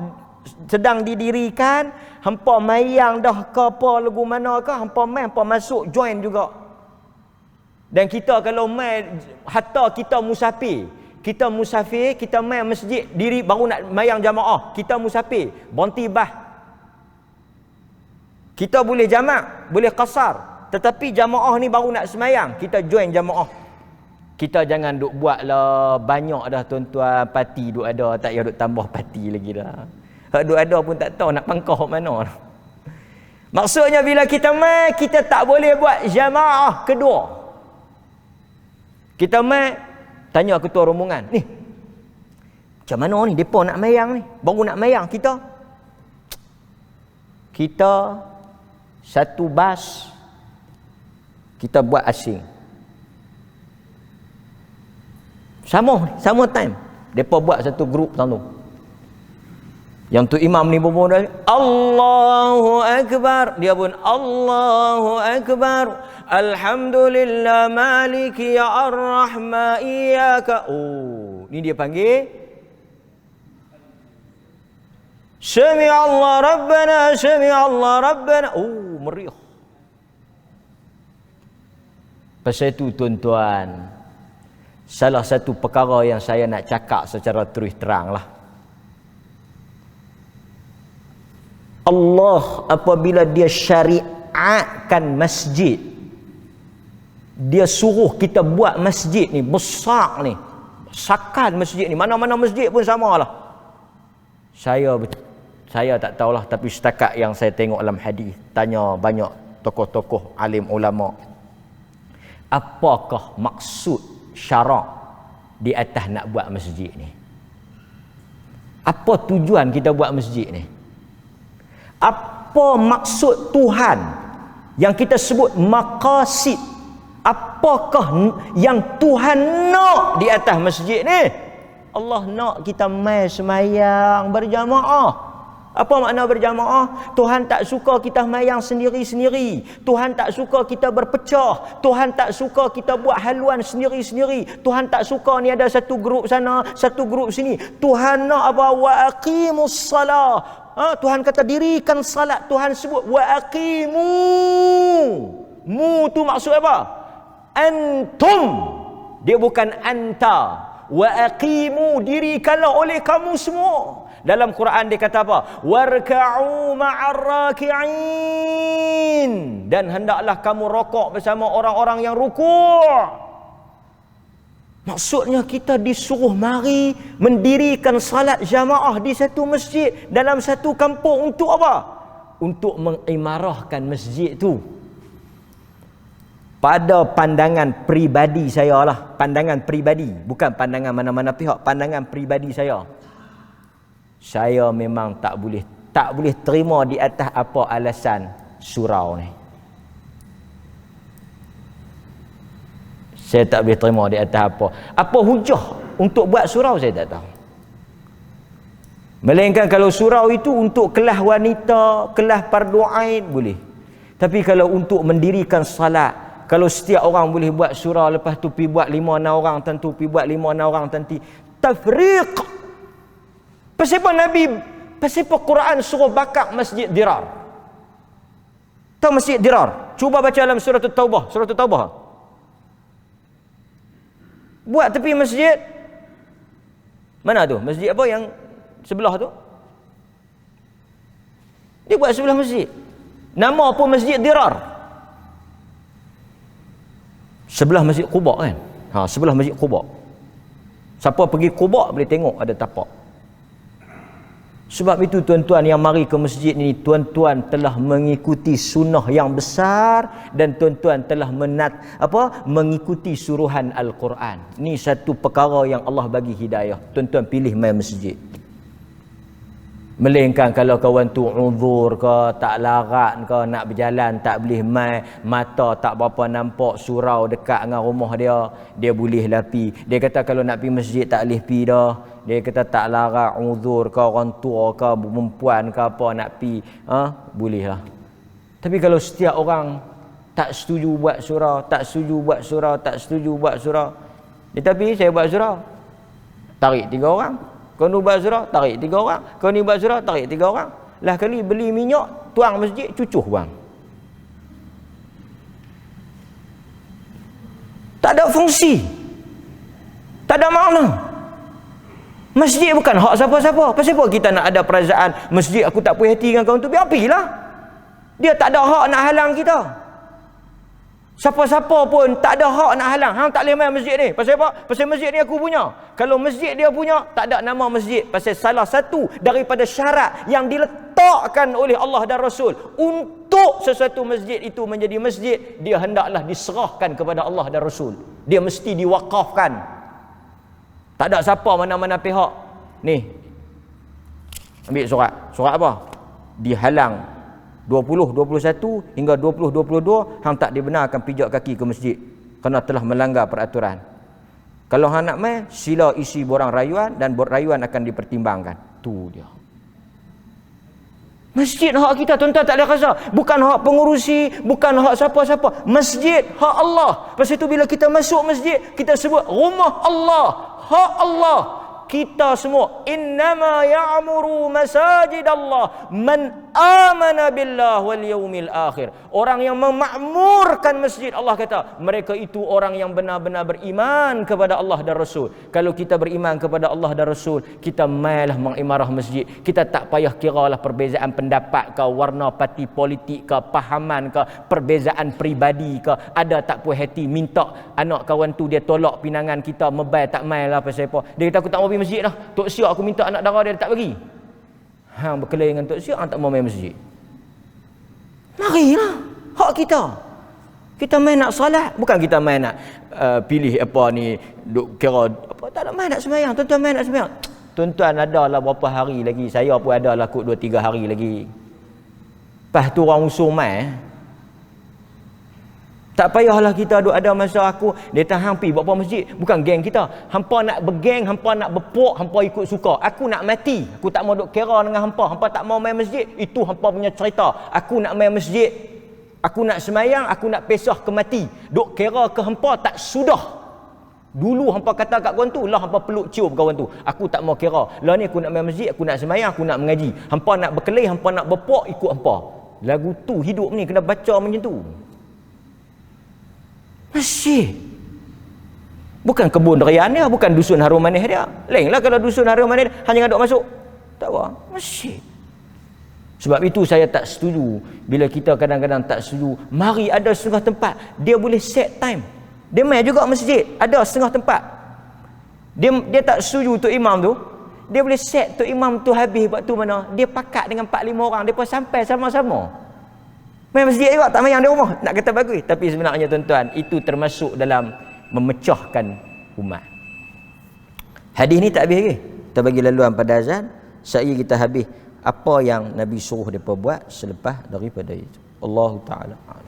S1: sedang didirikan, hampa mayang dah ke apa lagu mana ke, hampa mai hampa masuk join juga. Dan kita kalau mai, hatta kita musafir, kita mai masjid diri baru nak mayang jamaah, kita musafir, berhenti bah. Kita boleh jamak, boleh qasar, tetapi jamaah ni baru nak semayang, kita join jamaah. Kita jangan duk buatlah banyak dah tuan-tuan, parti duk ada, tak payah duk tambah parti lagi dah. Hak duk ada pun tak tahu nak pangkah mana. Maksudnya bila kita mai, kita tak boleh buat jamaah kedua. Kita mai, tanya ketua rombongan, ni macam mana ni depa nak mayang ni, baru nak mayang kita satu bas kita buat asing. Sama time. Depa buat satu grup satu. Yang tu imam ni pun dah Allahu Akbar, dia pun Allahu Akbar, Alhamdulillah maliki ya ar-rahma iyyaka. Ni dia panggil Sami'allah Rabbana, Sami'allah Rabbana. Meriah. Pasal itu tuan-tuan, salah satu perkara yang saya nak cakap secara terus terang lah. Allah apabila dia syariatkan masjid, dia suruh kita buat masjid ni besar ni, besakan masjid ni, mana-mana masjid pun samalah. Saya tak tahulah, tapi setakat yang saya tengok dalam hadis, tanya banyak tokoh-tokoh alim ulama, apakah maksud syarak di atas nak buat masjid ni? Apa tujuan kita buat masjid ni? Apa maksud Tuhan yang kita sebut maqasid? Apakah yang Tuhan nak di atas masjid ni? Allah nak kita mai semayang berjamaah. Apa makna berjamaah? Tuhan tak suka kita semayang sendiri-sendiri. Tuhan tak suka kita berpecah. Tuhan tak suka kita buat haluan sendiri-sendiri. Tuhan tak suka ni ada satu grup sana, satu grup sini. Tuhan nak apa? Wa aqimus salah. Tuhan kata dirikan salat. Tuhan sebut wa aqimu. Mu tu maksud apa? Antum. Dia bukan anta. Wa aqimu, dirikanlah oleh kamu semua. Dalam Quran dia kata apa? Warka'u ma'ar raki'in, dan hendaklah kamu rokok bersama orang-orang yang rukuk. Maksudnya kita disuruh mari mendirikan salat jamaah di satu masjid dalam satu kampung untuk apa? Untuk mengimarahkan masjid tu. pada pandangan peribadi saya lah, pandangan peribadi, bukan pandangan mana-mana pihak, pandangan peribadi saya memang tak boleh terima di atas apa alasan surau ni. Saya tak boleh terima di atas apa hujah untuk buat surau, saya tak tahu. Melainkan kalau surau itu untuk kelas wanita, kelas fardu ain, boleh. Tapi kalau untuk mendirikan salat, kalau setiap orang boleh buat surau, lepas tu pergi buat 5-6 orang tentu, pergi buat 5-6 orang tentu, tafriq. Pasal apa Quran suruh bakar masjid Dirar? Tahu masjid Dirar? Cuba baca dalam surah Taubah. Buat tepi masjid. Mana tu? Masjid apa yang sebelah tu? Dia buat sebelah masjid. Nama apa masjid Dirar? Sebelah Masjid Quba kan? Sebelah Masjid Quba. Siapa pergi Quba boleh tengok ada tapak. Sebab itu tuan-tuan yang mari ke masjid ini, tuan-tuan telah mengikuti sunnah yang besar dan tuan-tuan telah mengikuti suruhan Al-Quran. Ini satu perkara yang Allah bagi hidayah. Tuan-tuan pilih mai masjid. Melainkan kalau kawan tu uzur ke, tak larat ke, nak berjalan tak boleh mai, mata tak berapa nampak surau dekat dengan rumah dia boleh lah pi. Dia kata kalau nak pi masjid tak boleh pi dah. Dia kata tak larat, uzur ke, orang tua ke, perempuan ke apa nak pi, boleh lah. Tapi kalau setiap orang tak setuju buat surau, tetapi saya buat surau, tarik 3 orang. Kau ni buat surau, tarik 3 orang. Kau ni buat surau, tarik 3 orang. Lah kali beli minyak, tuang masjid, cucuh bang. Tak ada fungsi. Tak ada makna. Masjid bukan hak siapa-siapa. Pasal apa kita nak ada perasaan masjid aku tak puas hati dengan kawan tu? Biar pergilah. Dia tak ada hak nak halang kita. Siapa-siapa pun tak ada hak nak halang. Hang tak boleh main masjid ni. Pasal apa? Pasal masjid ni aku punya. Kalau masjid dia punya, tak ada nama masjid. Pasal salah satu daripada syarat yang diletakkan oleh Allah dan Rasul untuk sesuatu masjid itu menjadi masjid, dia hendaklah diserahkan kepada Allah dan Rasul. Dia mesti diwakafkan. Tak ada siapa mana-mana pihak. Ni. Ambil surat. Surat apa? Dihalang 20, 21 hingga 20, 22 hang tak dibenarkan pijak kaki ke masjid kerana telah melanggar peraturan. Kalau hang nak mai, sila isi borang rayuan dan rayuan akan dipertimbangkan. Tu dia. Masjid hak kita, tuan-tuan tak ada rasa. Bukan hak pengurusi, bukan hak siapa-siapa. Masjid hak Allah. Pasal itu bila kita masuk masjid, kita sebut rumah Allah, hak Allah. Kita semua, innama ya'muru masajid Allah man amana billah wal yaumil akhir. Orang yang memakmurkan masjid, Allah kata, mereka itu orang yang benar-benar beriman kepada Allah dan Rasul. Kalau kita beriman kepada Allah dan Rasul, kita mailah mengimarah masjid. Kita tak payah kiralah perbezaan pendapat ke, warna parti politik ke, pahaman ke, perbezaan peribadi ke, ada tak puas hati minta anak kawan tu dia tolak pinangan kita, mebai tak mailah pasal apa. Dia kata aku tak mau pergi masjid dah. Tok Siak aku minta anak dara dia tak bagi. Hang berkelahi dengan Tok Siak, hang tak mau main masjid. Marilah. Hak kita. Kita main nak solat, bukan kita main nak pilih apa ni, duk kira apa, tak ada main nak sembahyang. Tuan-tuan main nak sembahyang. Tuan-tuan adalah berapa hari lagi, saya pun adalah kot 2-3 hari lagi. Lepas tu orang usul main. Tak payahlah kita duk ada masa aku dia tahan pi buat apa masjid. Bukan geng kita. Hampa nak bergeng, hampa nak berpok, hampa ikut suka. Aku nak mati. Aku tak mau duk kira dengan hampa. Hampa tak mau main masjid. Itu hampa punya cerita. Aku nak main masjid. Aku nak semayang, aku nak pesah ke mati. Duk kira ke hampa tak sudah. Dulu hampa kata kat kawan tu, lah hampa peluk cium kawan tu. Aku tak mau kira. Lah ni aku nak main masjid, aku nak semayang, aku nak mengaji. Hampa nak berkelih, hampa nak berpok, ikut hampa. Lagu tu hidup ni kena baca macam tu. Masjid. Bukan kebun durian dia, bukan dusun harum manis dia. Lainlah kalau dusun harum manis hanya ngaduk masuk. Tak apa, masjid. Sebab itu saya tak setuju bila kita kadang-kadang tak setuju. Mari ada setengah tempat dia boleh set time. Dia main juga masjid, ada setengah tempat. Dia tak setuju untuk imam tu. Dia boleh set tu imam tu habis waktu mana. Dia pakat dengan 4-5 orang, depa sampai sama-sama. Main masjid juga, tak mayang di rumah. Nak kata bagus. Tapi sebenarnya tuan-tuan, itu termasuk dalam memecahkan umat. Hadis ni tak habis lagi. Kita bagi laluan pada azan. Saya kita habis apa yang Nabi suruh mereka buat selepas daripada itu. Allah Ta'ala a'lam.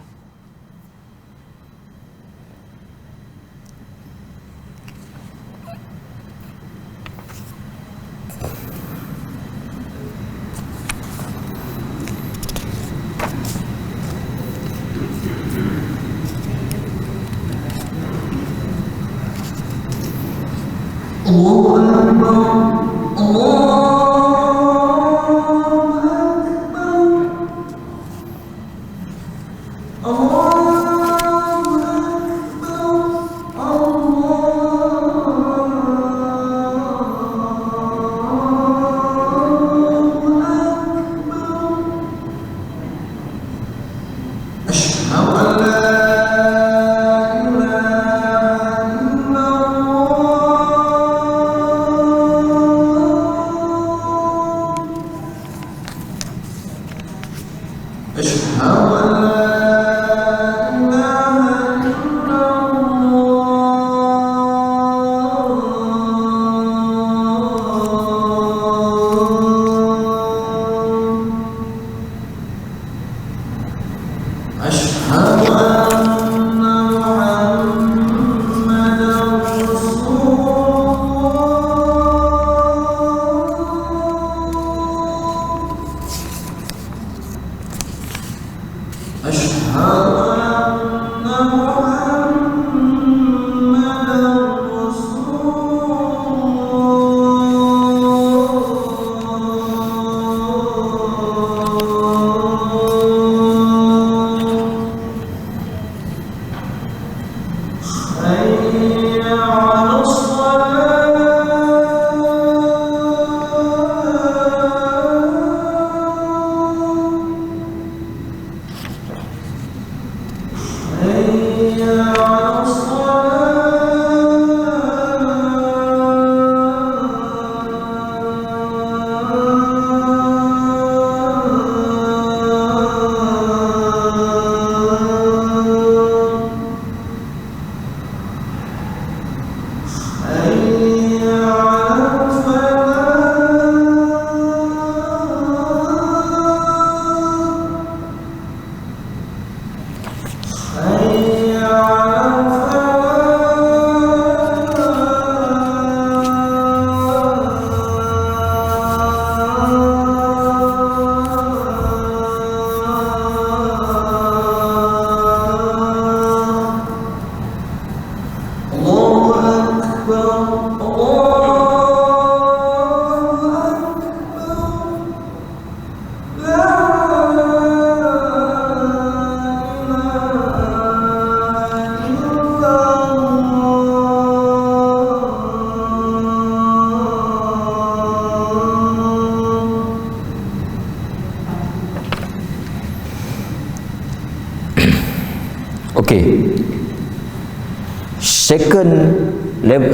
S1: Okey.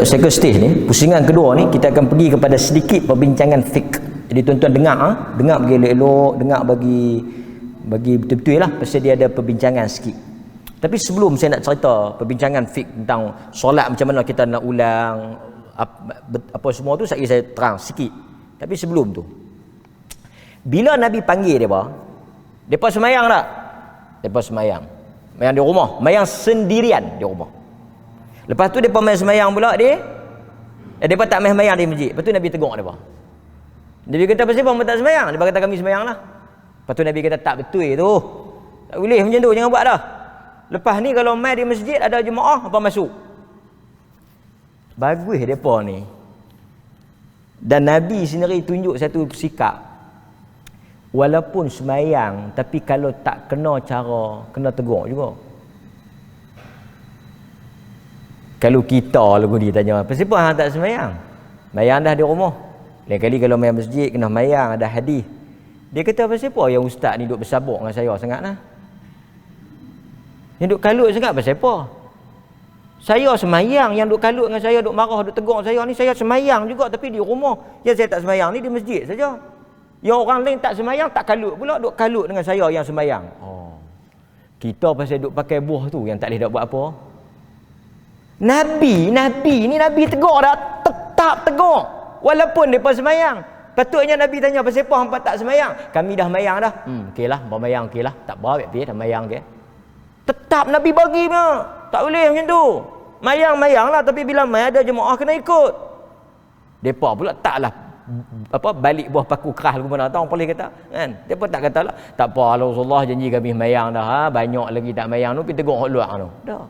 S1: Second stage ni, pusingan kedua ni, kita akan pergi kepada sedikit perbincangan fiqh. Jadi tuan-tuan dengar bagi elok-elok, dengar bagi betul-betul lah, pasal dia ada perbincangan sikit. Tapi sebelum saya nak cerita perbincangan fiqh tentang solat macam mana kita nak ulang apa semua tu, saya terang sikit. Tapi sebelum tu, bila Nabi panggil depa semayang tak? Depa semayang di rumah, semayang sendirian di rumah. Lepas tu depa main semayang pula depa tak main semayang di masjid. Lepas tu Nabi tegur depa. Nabi kata, pasal apa tak semayang? Depa kata, kami semayang lah. Lepas tu Nabi kata, tak betul tu, tak boleh macam tu, jangan buat dah. Lepas ni kalau main di masjid ada jemaah, apa masuk? Bagus depa ni. Dan Nabi sendiri tunjuk satu sikap, walaupun semayang, tapi kalau tak kena cara, kena tegur juga. Kalau kita lagu dia tanya, pasal apa hang tak semayang? Semayang dah di rumah. Lain kali kalau main masjid kena semayang, ada hadis. Dia kata, pasal apa yang ustaz ni duk bersabuk dengan saya sangat lah? Yang duk kalut sangat pasal apa? Saya semayang, yang duk kalut dengan saya, duk marah, duk tegur saya ni, saya semayang juga tapi di rumah. Yang saya tak semayang ni di masjid saja. Yang orang lain tak semayang, tak kalut pula, duk kalut dengan saya yang semayang. Oh. Kita pasal duk pakai buah tu yang tak boleh nak buat apa. Nabi tegur dah, tetap tegur. Walaupun depa semayang. Patutnya Nabi tanya, pasal apa hangpa tak semayang? Kami dah mayang dah. Okeylah, bermayang okeylah. Tak apa, biar dah mayang ke. Tetap Nabi bagi punya. Tak boleh macam tu. Mayang lah, tapi bila mai ada jemaah kena ikut. Depa pula taklah balik buah paku keras ke mana tahu boleh kata kan. Depa tak katalah tak apa Rasulullah janji kami mayang dah, banyak lagi tak mayang tu pergi tegur hak luar tu. Dah.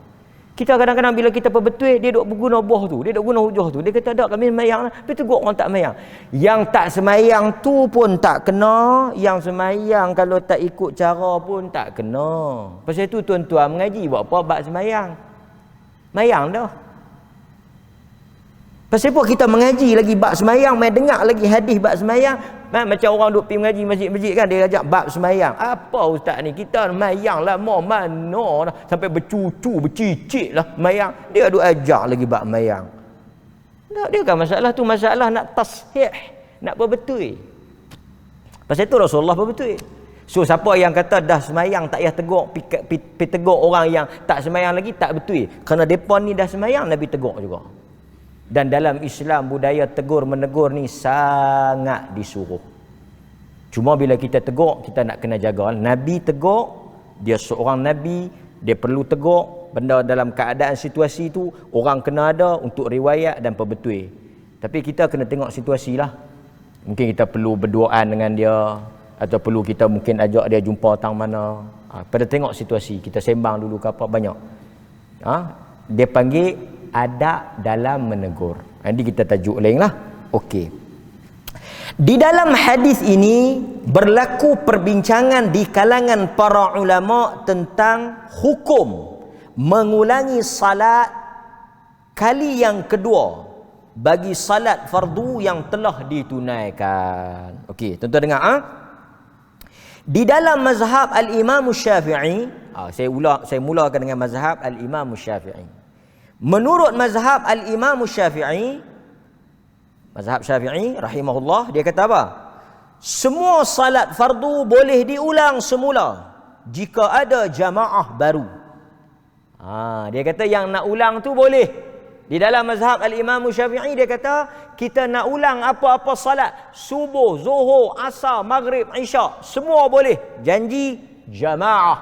S1: Kita kadang-kadang bila kita berbetul, dia duk guna buah tu, dia duk guna hujah tu. Dia kata tak kami mayang, tapi tegur orang tak mayang. Yang tak semayang tu pun tak kena, yang semayang kalau tak ikut cara pun tak kena. Pasal itu tuan-tuan mengaji buat apa bab semayang? Mayang dah. Pasal apa kita mengaji lagi bab semayang, mai dengar lagi hadis bab semayang. Macam orang duk pergi mengaji masjid-masjid kan, dia ajak bab semayang. Apa ustaz ni, kita mayang lah, mau mana dah. Sampai bercucu, bercicit lah mayang. Dia duk ajak lagi bab mayang. Tak, dia kan masalah tu masalah nak tashih, nak berbetul. Pasal itu Rasulullah berbetul. So siapa yang kata dah semayang tak payah tegur, pi tegur orang yang tak semayang lagi, tak betul. Kerana depa ni dah semayang, Nabi tegur juga. Dan dalam Islam budaya tegur menegur ni sangat disuruh. Cuma bila kita tegur, kita nak kena jaga. Nabi tegur, dia seorang Nabi, dia perlu tegur benda dalam keadaan situasi tu, orang kena ada untuk riwayat dan perbetul. Tapi kita kena tengok situasi lah. Mungkin kita perlu berduaan dengan dia, atau perlu kita mungkin ajak dia jumpa tang mana. Pada tengok situasi, kita sembang dulu ke apa, banyak. Dia panggil adab dalam menegur. Nanti kita tajuk lain lah. Okey. Di dalam hadis ini berlaku perbincangan di kalangan para ulama tentang hukum mengulangi salat kali yang kedua bagi salat fardu yang telah ditunaikan. Okey, tuan-tuan dengar Di dalam mazhab al-Imam Syafi'i, saya mulakan dengan mazhab al-Imam Syafi'i. Menurut mazhab al-Imam Syafi'i, mazhab Syafi'i rahimahullah, dia kata apa? Semua salat fardu boleh diulang semula jika ada jamaah baru. Dia kata yang nak ulang tu boleh. Di dalam mazhab al-Imam Syafi'i dia kata kita nak ulang apa-apa salat, subuh, zuhur, asar, maghrib, isyak, semua boleh. Janji jamaah.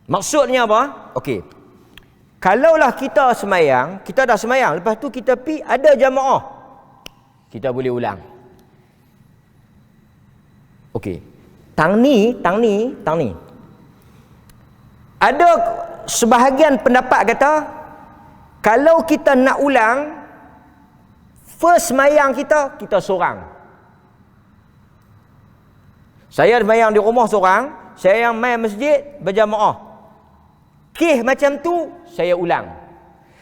S1: Maksudnya apa? Okey. Kalaulah kita semayang, kita dah semayang, lepas tu kita pi ada jamaah, kita boleh ulang. Okey. Tang ni. Ada sebahagian pendapat kata, kalau kita nak ulang, first semayang kita seorang. Saya semayang di rumah seorang, saya yang main masjid berjamaah. Macam tu saya ulang.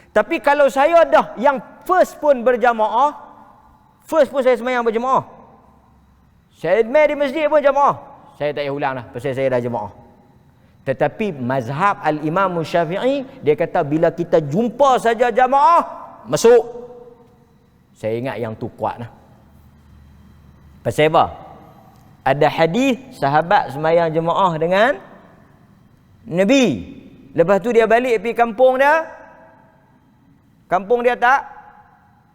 S1: Tapi kalau saya dah yang first pun berjamaah, first pun saya semayang berjamaah, saya main di masjid pun jamaah, saya tak payah ulang dah, pasal saya dah jamaah. Tetapi mazhab al-Imam Syafi'i dia kata bila kita jumpa saja jamaah masuk. Saya ingat yang tu kuat lah. Pasal apa? Ada hadis sahabat semayang jamaah dengan Nabi. Lepas tu dia balik pergi kampung dia. Kampung dia tak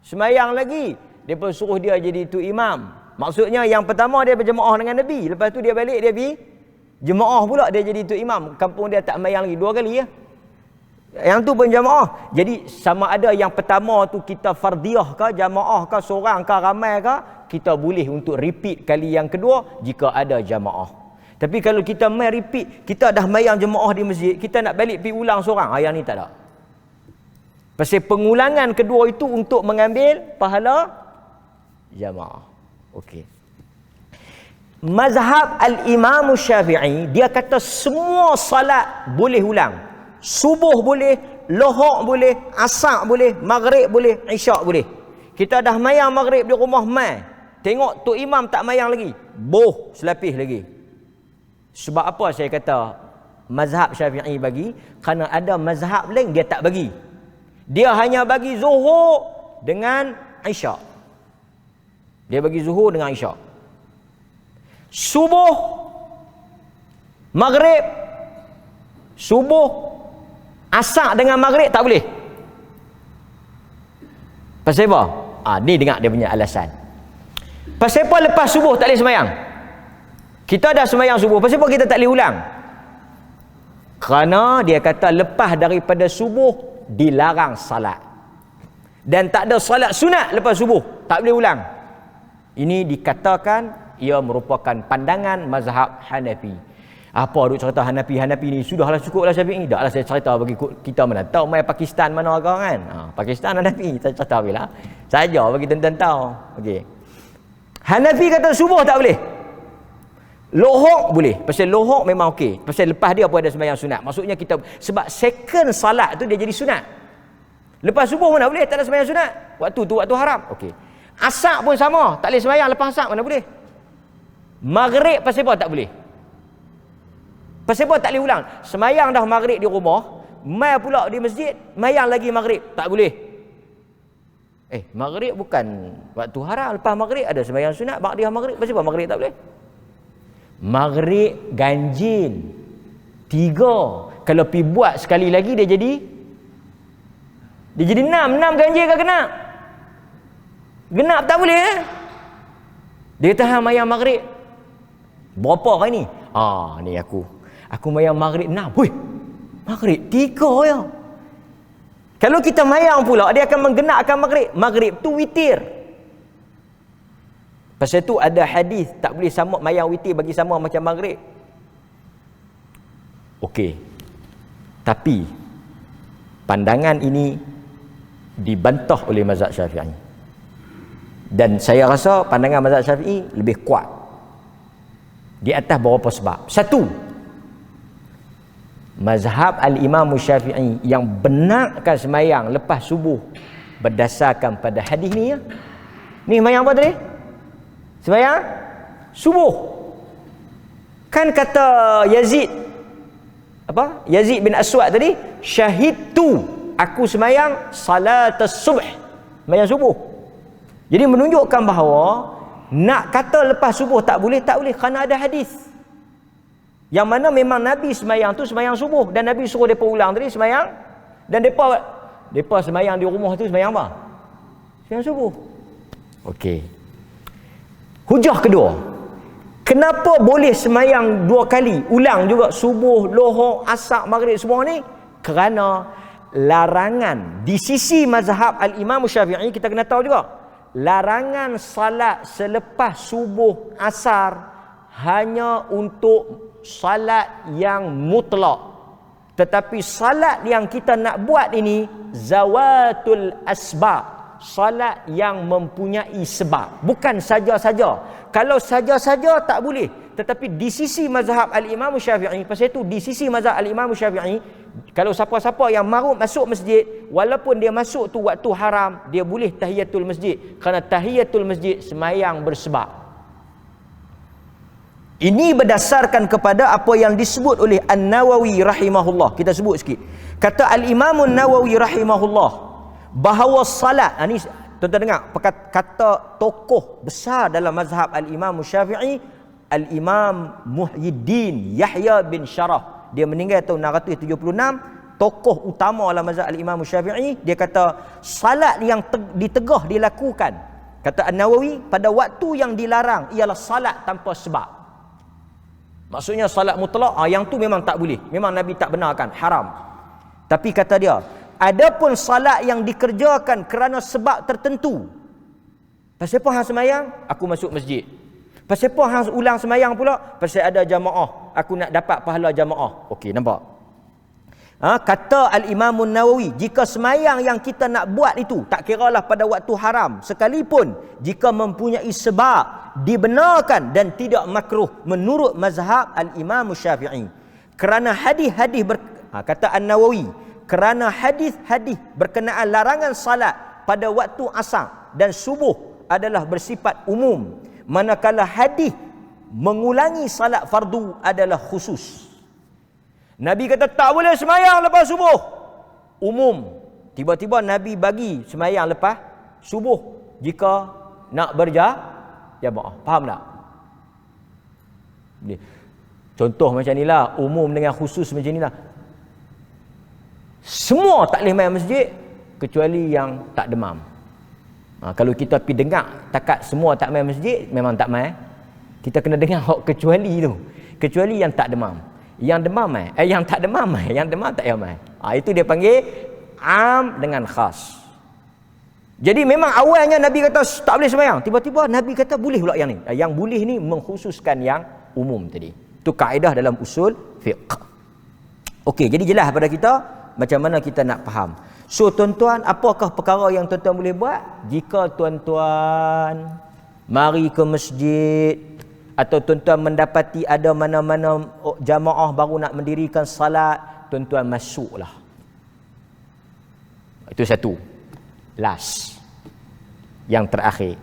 S1: semayang lagi. Dia pun suruh dia jadi tu imam. Maksudnya yang pertama dia berjemaah dengan Nabi. Lepas tu dia balik dia pergi jemaah pula, dia jadi tu imam. Kampung dia tak semayang lagi 2 kali ya. Yang tu pun jemaah. Jadi sama ada yang pertama tu kita fardiah ke, jamaah ke, seorang ke, ramai ke, kita boleh untuk repeat kali yang kedua jika ada jamaah. Tapi kalau kita main repeat, kita dah mayang jemaah di masjid, kita nak balik pergi ulang seorang, yang ni tak ada. Pasal pengulangan kedua itu untuk mengambil pahala jamaah. Okey. Mazhab al-Imam Syafi'i, dia kata semua salat boleh ulang. Subuh boleh, lohok boleh, asar boleh, maghrib boleh, isyak boleh. Kita dah mayang maghrib di rumah mai, tengok tu imam tak mayang lagi, boh selapis lagi. Sebab apa saya kata mazhab Syafi'i bagi? Kerana ada mazhab lain dia tak bagi. Dia hanya bagi zuhur dengan isyak. Dia bagi zuhur dengan isyak. Subuh, maghrib, Subuh, asar dengan maghrib tak boleh. Pasal apa? Ni dengar dia punya alasan. Pasal apa lepas subuh tak boleh sembahyang? Kita dah sembahyang subuh, pasal apa kita tak boleh ulang? Kerana dia kata lepas daripada subuh dilarang salat. Dan tak ada salat sunat lepas subuh, tak boleh ulang. Ini dikatakan ia merupakan pandangan mazhab Hanafi. Apa duk cerita Hanafi ni sudahlah cukuplah Syafi'i. Taklah saya cerita bagi kita mana tahu mai Pakistan mana orang kan. Pakistan Hanafi saya cerita bila saja bagi tuan-tuan tahu. Okey. Hanafi kata subuh tak boleh. Lohok boleh. Pasal lohok memang okey. Pasal lepas dia pun ada sembahyang sunat. Maksudnya kita sebab second salat tu dia jadi sunat. Lepas subuh mana boleh tak ada sembahyang sunat. Waktu tu waktu haram. Okey. Asar pun sama, tak boleh sembahyang lepas asar mana boleh. Maghrib pasal apa tak boleh? Pasal apa tak boleh ulang? Semayang dah maghrib di rumah, mai pula di masjid, mayang lagi maghrib. Tak boleh. Maghrib bukan waktu haram. Lepas maghrib ada sembahyang sunat, ba'diyah maghrib. Pasal apa maghrib tak boleh? Maghrib ganjil 3. Kalau pi buat sekali lagi dia jadi 6. 6 ganjil ke genap? Genap tak boleh. Dia tahan mayang maghrib. Berapa hari ni? Ni aku mayang maghrib 6. Hui, maghrib 3 ya. Kalau kita mayang pula, dia akan menggenapkan maghrib. Maghrib tu witir. Pasal tu ada hadis tak boleh sama mayang witir bagi sama macam maghrib. Okey. Tapi pandangan ini dibantah oleh mazhab Syafi'i. Dan saya rasa pandangan mazhab Syafi'i lebih kuat. Di atas beberapa sebab. Satu, mazhab al-Imam Syafi'i yang benarkan semayang lepas subuh berdasarkan pada hadis ni ya. Ni semayang apa tadi? Semayang subuh. Kan kata Yazid bin Aswad tadi, syahidtu, aku semayang salatus subh, semayang subuh. Jadi menunjukkan bahawa nak kata lepas subuh tak boleh kerana ada hadis. Yang mana memang Nabi semayang tu semayang subuh dan Nabi suruh depa ulang tadi semayang, dan depa semayang di rumah tu semayang apa? Semayang subuh. Okey. Hujah kedua. Kenapa boleh semayang 2 kali? Ulang juga subuh, lohor, asar, maghrib semua ni? Kerana larangan di sisi mazhab al-Imam Syafi'i, kita kena tahu juga. Larangan salat selepas subuh asar hanya untuk salat yang mutlak. Tetapi salat yang kita nak buat ini zawatul asbab, salat yang mempunyai sebab, bukan saja-saja. Kalau saja-saja tak boleh. Tetapi di sisi mazhab al-Imam Syafi'i, pasal itu di sisi mazhab al-Imam Syafi'i, kalau siapa-siapa yang mahu masuk masjid, walaupun dia masuk tu waktu haram, dia boleh tahiyatul masjid. Kerana tahiyatul masjid semayang bersebab. Ini berdasarkan kepada apa yang disebut oleh An-Nawawi rahimahullah. Kita sebut sikit. Kata Al-Imam An-Nawawi rahimahullah bahawa salat, ini tuan-tuan dengar, kata tokoh besar dalam mazhab Al-Imam Syafi'i, Al-Imam Muhyiddin Yahya bin Syarah. Dia meninggal tahun 676, tokoh utama dalam mazhab Al-Imam Syafi'i. Dia kata salat yang ditegah dilakukan, kata An-Nawawi, pada waktu yang dilarang ialah salat tanpa sebab. Maksudnya salat mutlak, yang tu memang tak boleh, memang Nabi tak benarkan, haram. Tapi kata dia, adapun salat yang dikerjakan kerana sebab tertentu. Pasal apa hang semayang? Aku masuk masjid. Pasal apa hang ulang semayang pula? Pasal ada jamaah, aku nak dapat pahala jamaah. Okey, nampak? Kata Al-Imam Nawawi, jika semayang yang kita nak buat itu, tak kiralah pada waktu haram, sekalipun jika mempunyai sebab, dibenarkan dan tidak makruh menurut mazhab Al-Imam Syafi'i. Kerana hadis-hadis kata An-Nawawi, kerana hadis-hadis berkenaan larangan salat pada waktu asar dan subuh adalah bersifat umum, manakala hadis mengulangi salat fardu adalah khusus. Nabi kata tak boleh semayang lepas subuh, umum. Tiba-tiba Nabi bagi semayang lepas subuh jika nak berjamaah. Faham tak? Contoh macam inilah, umum dengan khusus macam inilah. Semua tak boleh main masjid kecuali yang tak demam. Kalau kita pergi dengar takat semua tak main masjid, memang tak main. Kita kena dengar kecuali tu. Kecuali yang tak demam. Yang demam yang tak demam yang demam tak payah main. Itu dia panggil am dengan khas. Jadi memang awalnya Nabi kata tak boleh sembahyang, tiba-tiba Nabi kata boleh pula yang ni. Yang boleh ni mengkhususkan yang umum tadi. Itu kaedah dalam usul fiqh. Okey, jadi jelas pada kita macam mana kita nak faham. So tuan-tuan, apakah perkara yang tuan-tuan boleh buat jika tuan-tuan mari ke masjid atau tuan-tuan mendapati ada mana-mana jamaah baru nak mendirikan salat, tuan-tuan masuklah. Itu satu. Last. Yang terakhir.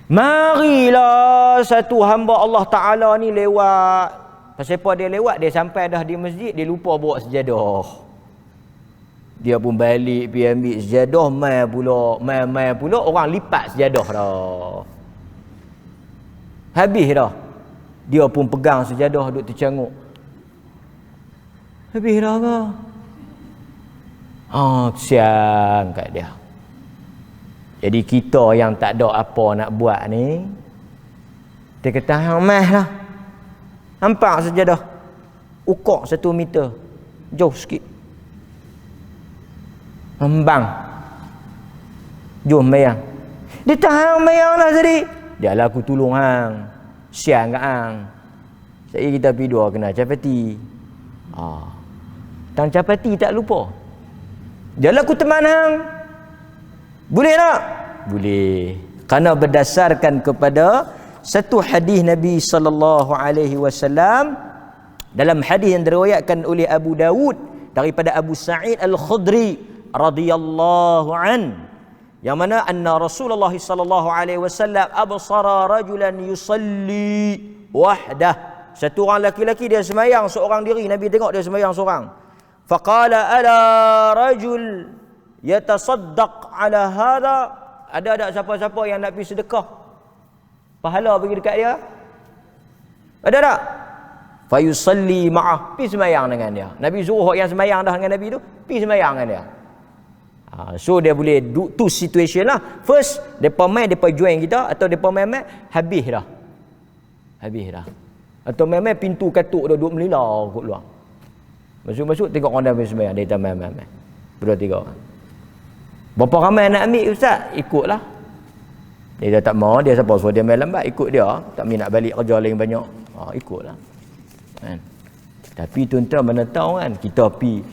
S1: Marilah satu hamba Allah Ta'ala ni lewat. Pasal apa dia lewat? Dia sampai dah di masjid, dia lupa bawa sejadah. Dia pun balik pergi ambil sejadah, mai pula orang lipat sejadah dah. Habis dah. Dia pun pegang sejadah duk tercanguk. Habis dah ke? Kesian kat dia. Jadi kita yang tak ada apa nak buat ni, dia kata hang mah lah. Nampak sejadah ukok 1 meter. Jauh sikit. Hembang. Jom mayang. Dia tahan mayang lah tadi. Dia lah aku tolong hang. Sian kat hang. Saya kita pergi dua kena capati. Tang capati tak lupa. Dia lah aku teman hang. Boleh tak? Boleh. Kerana berdasarkan kepada satu hadis Nabi sallallahu alaihi wasallam, dalam hadis yang diriwayatkan oleh Abu Dawud daripada Abu Sa'id Al-Khudri radhiyallahu an, yang mana anna Rasulullah sallallahu alaihi wasallam absara rajulan yusalli wahdah. Satu orang lelaki dia sembahyang seorang diri, Nabi tengok dia sembahyang seorang. Faqala ala rajul yatasaddaq ala hadha, ada tak siapa-siapa yang nak pergi sedekah pahala bagi dekat dia? Ada tak? Fayusalli ma'ah, pergi sembahyang dengan dia. Nabi suruh yang sembahyang dah dengan Nabi tu, pergi sembahyang dengan dia. So dia boleh two situation lah. First, depa main, depa join kita, atau depa main habis dah. Atau main pintu katuk dah duk melilau kot luar. Masuk tengok orang dah sembahyang, dia tak main. Berdua 3 orang. Berapa ramai nak ambil ustaz? Ikutlah. Dia dah tak mau, dia siapa suruh dia main lambat, ikut dia. Tak minat balik kerja lain banyak. Ikutlah. Kan? Tapi tuan-tuan mana tahu kan, kita pi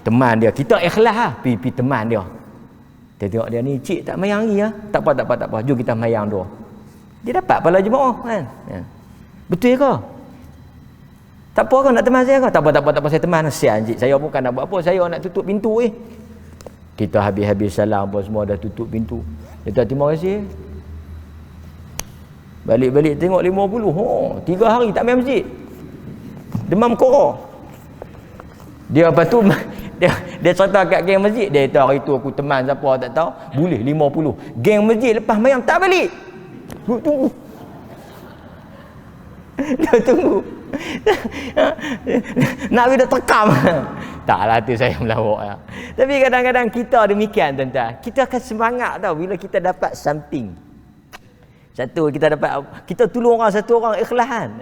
S1: teman dia, kita ikhlas lah, pi teman dia. Dia tengok dia ni, cik tak mayang lagi lah. Tak apa. Jom kita mayang dua. Dia dapat pahala jemaah kan. Betul ke? Tak apa ke nak teman saya ke? Tak apa saya teman. Sian cik, saya bukan nak buat apa, saya nak tutup pintu Kita habis-habis salam apa semua dah tutup pintu. Dia kata terima kasih. Balik tengok 50. 3 hari tak main masjid. Demam kora. Dia lepas tu dia cerita kat geng masjid, dia kata hari tu aku teman siapa tak tahu, boleh 50. Geng masjid lepas mayang tak balik. Tunggu. Dia tunggu. Nak dia terkam. Taklah tu saya melawak lah. Tapi kadang-kadang kita demikian tuan-tuan. Kita akan semangat tau bila kita dapat something. Satu kita tolong orang, satu orang ikhlasan.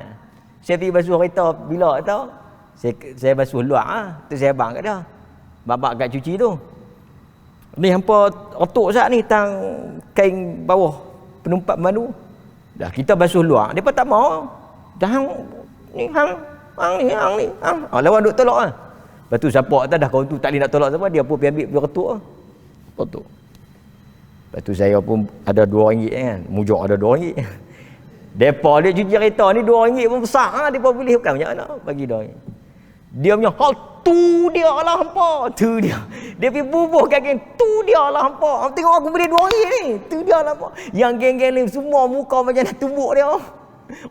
S1: Saya pergi basuh kereta bila tau. Saya basuh luar tu saya bang kat dia. Babak kat cuci tu. Ni hampa otok sat ni tang kain bawah penumpat mandu. Dah kita basuh luar, depa tak mau. Dah ni hang ni. Lawan duk tolak ah. Lepas tu siapa atas dah kawan tu tak boleh nak tolak siapa, dia pun pergi ambil dia ketuk Ketuk. Lepas tu saya pun ada RM2 kan. Mujok ada RM2. Depa dia cuci kereta ni RM2 pun besar depa boleh bukan banyak nak bagi RM2. Dia punya tu dia lah hampa. Tu dia. Dia pergi bubuh kat geng. Tu dia lah hampa. Tengok aku beli RM2 ni. Tu dia lah hampa. Yang geng-geng ni semua muka macam nak tumbuk dia.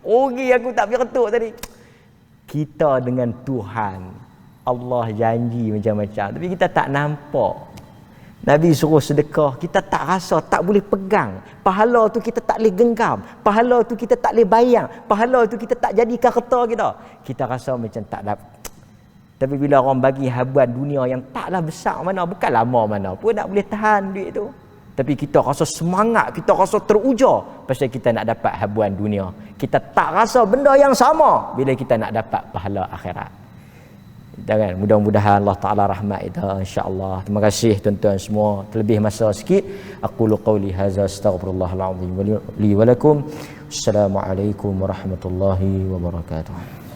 S1: Rugi aku tak pergi ketuk tadi. Kita dengan Tuhan, Allah janji macam-macam. Tapi kita tak nampak. Nabi suruh sedekah, kita tak rasa, tak boleh pegang. Pahala tu kita tak boleh genggam. Pahala tu kita tak boleh bayang. Pahala tu kita tak jadikan harta kita. Kita rasa macam tak dapat. Tapi bila orang bagi habuan dunia yang taklah besar mana, bukan lama mana pun nak boleh tahan duit tu. Tapi kita rasa semangat, kita rasa teruja pasal kita nak dapat habuan dunia. Kita tak rasa benda yang sama bila kita nak dapat pahala akhirat. Dan mudah-mudahan Allah Ta'ala rahmat kita, insya-Allah. Terima kasih tuan-tuan semua. Terlebih masa sikit, aqulu qawli hadza astaghfirullahal azim li wa lakum. Assalamualaikum warahmatullahi wabarakatuh.